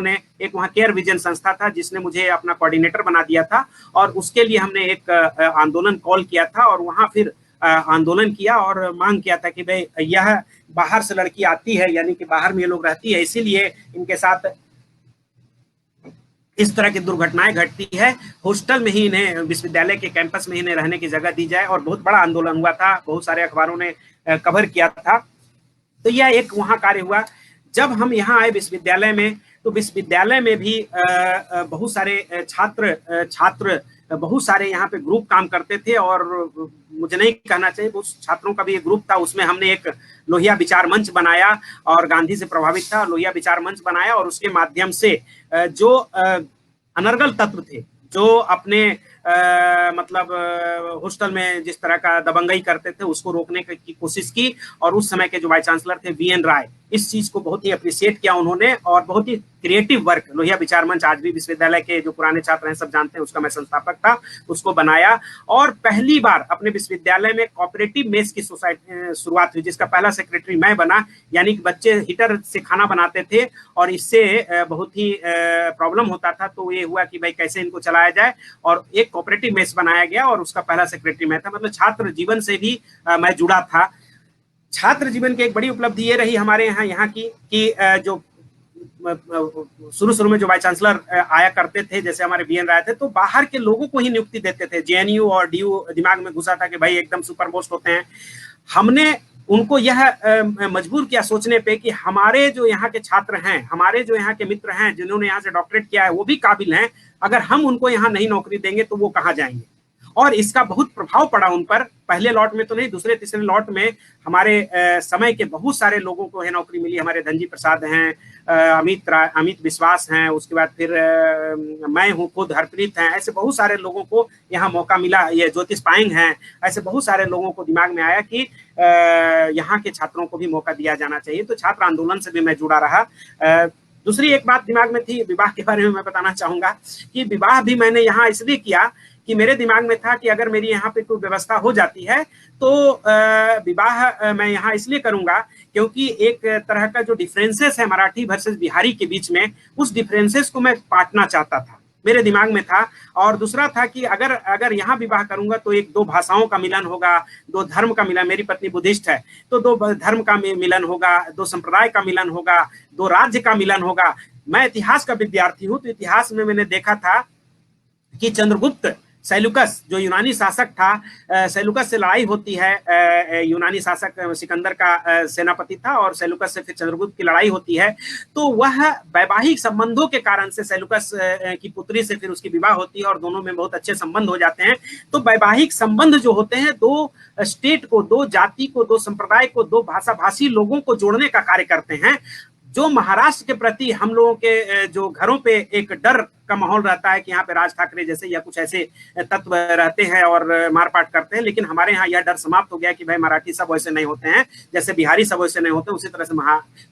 S3: ने एक वहाँ केयर विजन संस्था था जिसने मुझे अपना कोऑर्डिनेटर बना दिया था, और उसके लिए हमने एक आंदोलन कॉल किया था, और वहाँ फिर आंदोलन किया और मांग किया था कि भाई यह बाहर से लड़की आती है, यानी कि बाहर में ये लोग रहती है, इसीलिए इनके साथ इस तरह की दुर्घटनाएं घटती है, हॉस्टल में ही इन्हें, विश्वविद्यालय के कैंपस में इन्हें रहने की जगह दी जाए। और बहुत बड़ा आंदोलन हुआ था, बहुत सारे अखबारों ने कवर किया था। तो यह एक वहां कार्य हुआ। जब हम यहाँ आए विश्वविद्यालय में, तो विश्वविद्यालय में भी बहुत सारे छात्र बहुत सारे यहाँ पे ग्रुप काम करते थे, और मुझे नहीं कहना चाहिए, बहुत छात्रों का भी एक ग्रुप था। उसमें हमने एक लोहिया विचार मंच बनाया, और गांधी से प्रभावित था, लोहिया विचार मंच बनाया, और उसके माध्यम से जो अनर्गल तत्व थे, जो अपने मतलब हॉस्टल में जिस तरह का दबंगई करते थे, उसको रोकने की कोशिश की। और उस समय के जो वाइस चांसलर थे वीएन राय, इस चीज को बहुत ही अप्रिशिएट किया उन्होंने, और बहुत ही क्रिएटिव वर्क, लोहिया विचार मंच आज भी विश्वविद्यालय के जो पुराने छात्र हैं सब जानते हैं, उसका मैं संस्थापक था, उसको बनाया। और पहली बार अपने विश्वविद्यालय में कोऑपरेटिव मेस की सोसाइटी शुरुआत हुई, जिसका पहला सेक्रेटरी मैं बना। यानी कि बच्चे हीटर से खाना बनाते थे, और इससे बहुत ही प्रॉब्लम होता था, तो ये हुआ कि भाई कैसे इनको चलाया जाए, और एक कोऑपरेटिव मेस बनाया गया, और उसका पहला सेक्रेटरी मैं था। मतलब छात्र जीवन से भी मैं जुड़ा था। छात्र जीवन की एक बड़ी उपलब्धि ये रही हमारे यहाँ की कि जो शुरू में जो वाइस चांसलर आया करते थे, जैसे हमारे बीएन राय थे, तो बाहर के लोगों को ही नियुक्ति देते थे। जेएनयू और डीयू दिमाग में घुसा था कि भाई एकदम सुपर मोस्ट होते हैं। हमने उनको यह मजबूर किया सोचने पे कि हमारे जो यहाँ के छात्र हैं, हमारे जो यहाँ के मित्र हैं, जिन्होंने यहाँ से डॉक्टरेट किया है, वो भी काबिल हैं। अगर हम उनको यहाँ नहीं नौकरी देंगे तो वो कहाँ जाएंगे। और इसका बहुत प्रभाव पड़ा उन पर। पहले लॉट में तो नहीं, दूसरे तीसरे लॉट में हमारे समय के बहुत सारे लोगों को है नौकरी मिली। हमारे धनजी प्रसाद हैं, अमित विश्वास हैं, उसके बाद फिर मैं हूँ खुद, हरप्रीत हैं, ऐसे बहुत सारे लोगों को यहाँ मौका मिला। ये ज्योतिष पाएंग हैं, ऐसे बहुत सारे लोगों को दिमाग में आया कि यहाँ के छात्रों को भी मौका दिया जाना चाहिए। तो छात्र आंदोलन से भी मैं जुड़ा रहा। दूसरी एक बात दिमाग में थी, विवाह के बारे में मैं बताना चाहूंगा कि विवाह भी मैंने यहाँ इसलिए किया कि मेरे दिमाग में था कि अगर मेरी यहाँ पे कोई व्यवस्था हो जाती है तो विवाह मैं यहाँ इसलिए करूंगा क्योंकि एक तरह का जो डिफरेंसेस है मराठी वर्सेस बिहारी के बीच में, उस डिफरेंसेस को मैं पाटना चाहता था, मेरे दिमाग में था। और दूसरा था कि अगर यहाँ विवाह करूंगा तो एक दो भाषाओं का मिलन होगा, दो धर्म का मिलन, मेरी पत्नी बुद्धिस्ट है तो दो धर्म का मिलन होगा, दो संप्रदाय का मिलन होगा, दो राज्य का मिलन होगा। मैं इतिहास का विद्यार्थी हूँ, तो इतिहास में मैंने देखा था कि चंद्रगुप्त सेल्यूकस जो यूनानी शासक था, सेल्यूकस से लड़ाई होती है, यूनानी शासक सिकंदर का सेनापति था और सेल्यूकस से फिर चंद्रगुप्त की लड़ाई होती है। तो वह वैवाहिक संबंधों के कारण से सेल्यूकस की पुत्री से फिर उसकी विवाह होती है और दोनों में बहुत अच्छे संबंध हो जाते हैं। तो वैवाहिक संबंध जो होते हैं दो स्टेट को, दो जाति को, दो संप्रदाय को, दो भाषा भाषी लोगों को जोड़ने का कार्य करते हैं। जो महाराष्ट्र के प्रति हम लोगों के जो घरों पे एक डर का माहौल रहता है कि यहाँ पे राज ठाकरे जैसे या कुछ ऐसे तत्व रहते हैं और मारपाट करते हैं, लेकिन हमारे यहाँ यह डर समाप्त हो गया कि भाई मराठी सब वैसे नहीं होते हैं, जैसे बिहारी सब वैसे नहीं होते, उसी तरह से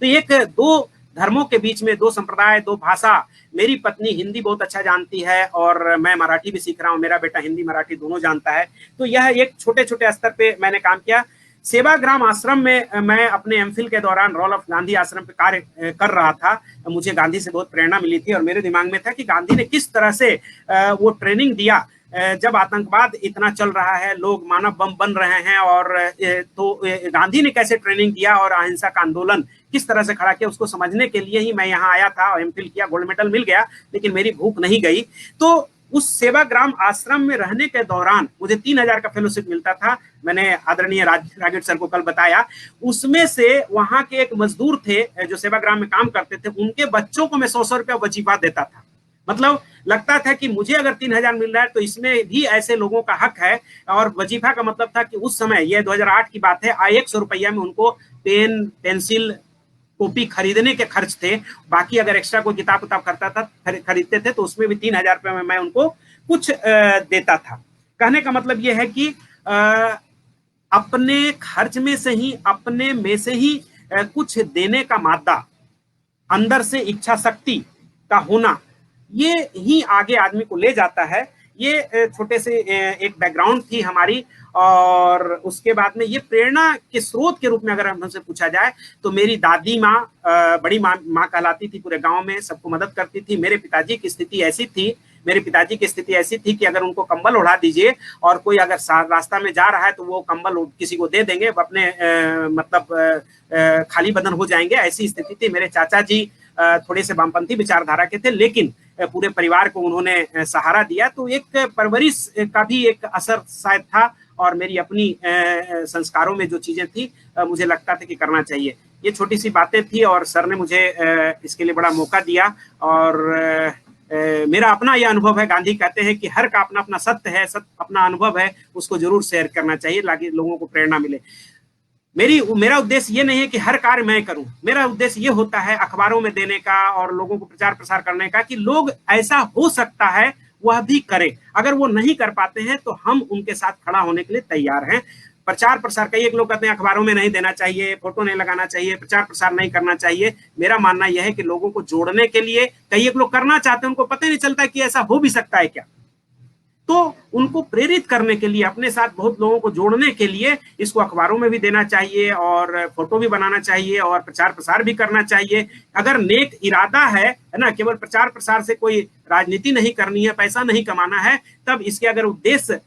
S3: तो एक दो धर्मों के बीच में, दो संप्रदाय, दो भाषा। मेरी पत्नी हिंदी बहुत अच्छा जानती है और मैं मराठी भी सीख रहा हूँ, मेरा बेटा हिंदी मराठी दोनों जानता है। तो यह एक छोटे छोटे स्तर पे मैंने काम किया। सेवाग्राम आश्रम में मैं अपने एमफिल के दौरान रॉल ऑफ गांधी आश्रम पे कार्य कर रहा था। मुझे गांधी से बहुत प्रेरणा मिली थी और मेरे दिमाग में था कि गांधी ने किस तरह से वो ट्रेनिंग दिया। जब आतंकवाद इतना चल रहा है, लोग मानव बम बन रहे हैं, और तो गांधी ने कैसे ट्रेनिंग दिया और अहिंसा का आंदोलन किस तरह से खड़ा किया, उसको समझने के लिए ही मैं यहाँ आया था और एमफिल किया। गोल्ड मेडल मिल गया, लेकिन मेरी भूख नहीं गई। तो उस सेवाग्राम आश्रम में रहने के दौरान मुझे 3000 का फेलोशिप मिलता था। मैंने आदरणीय रागेट सर को कल बताया। उसमें से वहां के एक मजदूर थे जो सेवाग्राम में काम करते थे, उनके बच्चों को मैं 100 रुपया वजीफा देता था। मतलब लगता था कि मुझे अगर 3000 मिल रहा है तो इसमें भी ऐसे लोगों का हक है। और वजीफा का मतलब था कि उस समय, यह 2008 की बात है, 100 रुपया में उनको पेन, पेंसिल, कॉपी खरीदने के खर्च थे, बाकी अगर एक्स्ट्रा कोई किताब करता था खरीदते थे तो उसमें भी 3,000 रुपये में मैं उनको कुछ देता था। कहने का मतलब ये है कि अपने खर्च में से ही, अपने में से ही कुछ देने का मादा, अंदर से इच्छा शक्ति का होना, ये ही आगे आदमी को ले जाता है। ये छोटे से एक बैकग्राउंड थी हमारी। और उसके बाद में ये प्रेरणा के स्रोत के रूप में अगर हमसे पूछा जाए तो मेरी दादी माँ, बड़ी माँ कहलाती थी, पूरे गांव में सबको मदद करती थी। मेरे पिताजी की स्थिति ऐसी थी कि अगर उनको कंबल उड़ा दीजिए और कोई अगर रास्ता में जा रहा है तो वो कंबल किसी को दे देंगे, अपने खाली बदन हो जाएंगे, ऐसी स्थिति थी। मेरे चाचा जी थोड़े से वामपंथी विचारधारा के थे, लेकिन पूरे परिवार को उन्होंने सहारा दिया। तो एक परवरिश का भी एक असर शायद था, और मेरी अपनी संस्कारों में जो चीजें थी मुझे लगता था कि करना चाहिए। ये छोटी सी बातें थी और सर ने मुझे इसके लिए बड़ा मौका दिया। और मेरा अपना यह अनुभव है, गांधी कहते हैं कि हर का अपना अपना सत्य है, अपना अनुभव है, उसको जरूर शेयर करना चाहिए ताकि लोगों को प्रेरणा मिले। मेरा उद्देश्य ये नहीं है कि हर कार्य मैं करूं, मेरा उद्देश्य ये होता है अखबारों में देने का और लोगों को प्रचार प्रसार करने का कि लोग ऐसा हो सकता है वह भी करें। अगर वो नहीं कर पाते हैं तो हम उनके साथ खड़ा होने के लिए तैयार हैं। प्रचार प्रसार, कई एक लोग कहते हैं अखबारों में नहीं देना चाहिए, फोटो नहीं लगाना चाहिए, प्रचार प्रसार नहीं करना चाहिए। मेरा मानना यह है कि लोगों को जोड़ने के लिए, कई एक लोग करना चाहते हैं, उनको पता ही नहीं चलता कि ऐसा हो भी सकता है क्या, तो उनको प्रेरित करने के लिए, अपने साथ बहुत लोगों को जोड़ने के लिए इसको अखबारों में भी देना चाहिए और फोटो भी बनाना चाहिए और प्रचार प्रसार भी करना चाहिए। अगर नेक इरादा है ना, केवल प्रचार प्रसार से कोई राजनीति नहीं करनी है, पैसा नहीं कमाना है, तब इसके अगर उद्देश्य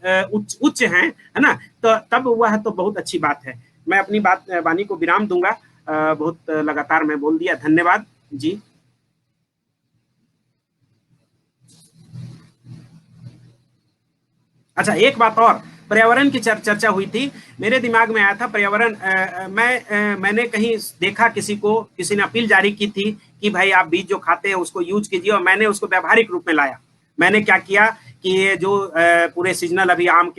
S3: उच्च हैं, है ना, तो तब वह तो बहुत अच्छी बात है। मैं अपनी वाणी को विराम दूंगा, बहुत लगातार मैं बोल दिया। धन्यवाद जी। अच्छा, एक बात और, पर्यावरण की चर्चा हुई थी, मेरे दिमाग में आया था पर्यावरण। मैंने कहीं देखा, किसी ने अपील जारी की थी कि भाई आप बीज जो खाते हैं उसको यूज कीजिए, और मैंने उसको व्यावहारिक रूप में लाया। मैंने क्या किया कि ये जो पूरे सीजनल, अभी आम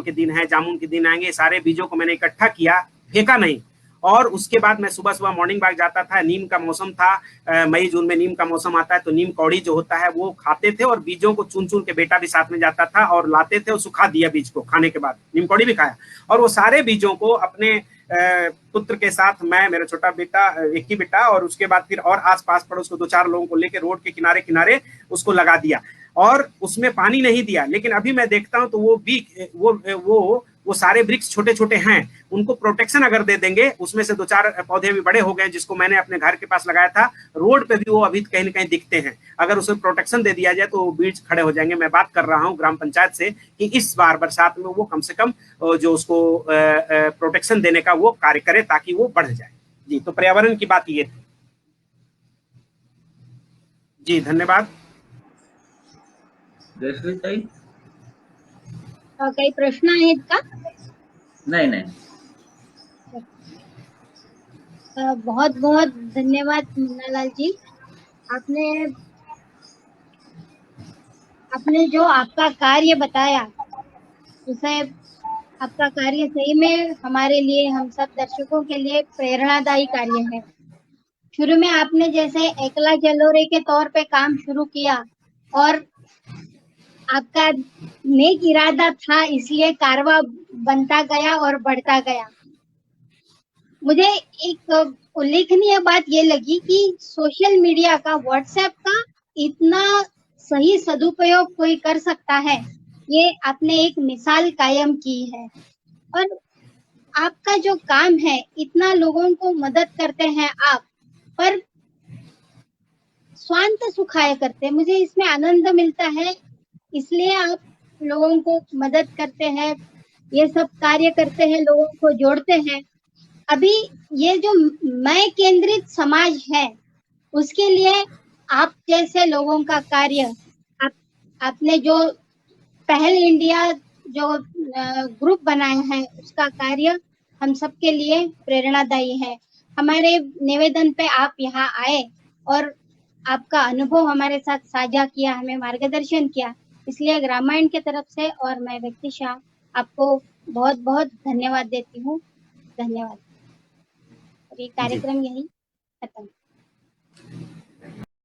S3: के दिन है, जामुन के दिन आएंगे, सारे बीजों को मैंने इकट्ठा किया, फेंका नहीं। और उसके बाद मैं सुबह मॉर्निंग वॉक जाता था, नीम का मौसम था, मई जून में नीम का मौसम आता है, तो नीम कौड़ी जो होता है वो खाते थे, और बीजों को चुन के, बेटा भी साथ में जाता था और लाते थे और सुखा दिया बीज को, खाने के बाद नीम कौड़ी भी खाया। और वो सारे बीजों को अपने पुत्र के साथ, मैं, मेरा छोटा बेटा, एक ही बेटा, और उसके बाद फिर और आस पास पड़ोस को 2-4 लोगों को लेकर रोड के किनारे उसको लगा दिया, और उसमें पानी नहीं दिया। लेकिन अभी मैं देखता हूं तो वो सारे वृक्ष छोटे छोटे हैं, उनको प्रोटेक्शन अगर दे देंगे, उसमें से 2-4 पौधे भी बड़े हो गए, जिसको मैंने अपने घर के पास लगाया था, रोड पे भी वो अभी कहीं न कहीं दिखते हैं। अगर उसे प्रोटेक्शन दे दिया जाए तो वो बीज खड़े हो जाएंगे। मैं बात कर रहा हूँ ग्राम पंचायत से कि इस बार बरसात में वो कम से कम जो उसको प्रोटेक्शन देने का वो कार्य करे ताकि वो बढ़ जाए। जी, तो पर्यावरण की बात ये थी जी। धन्यवाद।
S2: काही प्रश्न आहेत का?
S4: नहीं।
S2: बहुत बहुत धन्यवाद मुन्नालाल जी। आपने जो आपका कार्य बताया, उसे, आपका कार्य सही में हमारे लिए, हम सब दर्शकों के लिए प्रेरणादायी कार्य है। शुरू में आपने जैसे एकला जलोरे के तौर पे काम शुरू किया, और आपका नेक इरादा था, इसलिए कारवा बनता गया और बढ़ता गया। मुझे एक उल्लेखनीय बात ये लगी कि सोशल मीडिया का, व्हाट्सएप का इतना सही सदुपयोग कोई कर सकता है, ये आपने एक मिसाल कायम की है। और आपका जो काम है, इतना लोगों को मदद करते हैं आप, पर स्वांत सुखाय करते हैं। मुझे इसमें आनंद मिलता है, इसलिए आप लोगों को मदद करते हैं, ये सब कार्य करते हैं, लोगों को जोड़ते हैं। अभी ये जो मैं केंद्रित समाज है, उसके लिए आप जैसे लोगों का कार्य, आपने जो पहल इंडिया जो ग्रुप बनाया है, उसका कार्य हम सबके लिए प्रेरणादायी है। हमारे निवेदन पे आप यहाँ आए और आपका अनुभव हमारे साथ साझा किया, हमें मार्गदर्शन किया, इसलिए ग्रामायण के तरफ से और मैं व्यक्ति शाह आपको बहुत बहुत धन्यवाद देती हूँ। धन्यवाद। ये कार्यक्रम यही खत्म।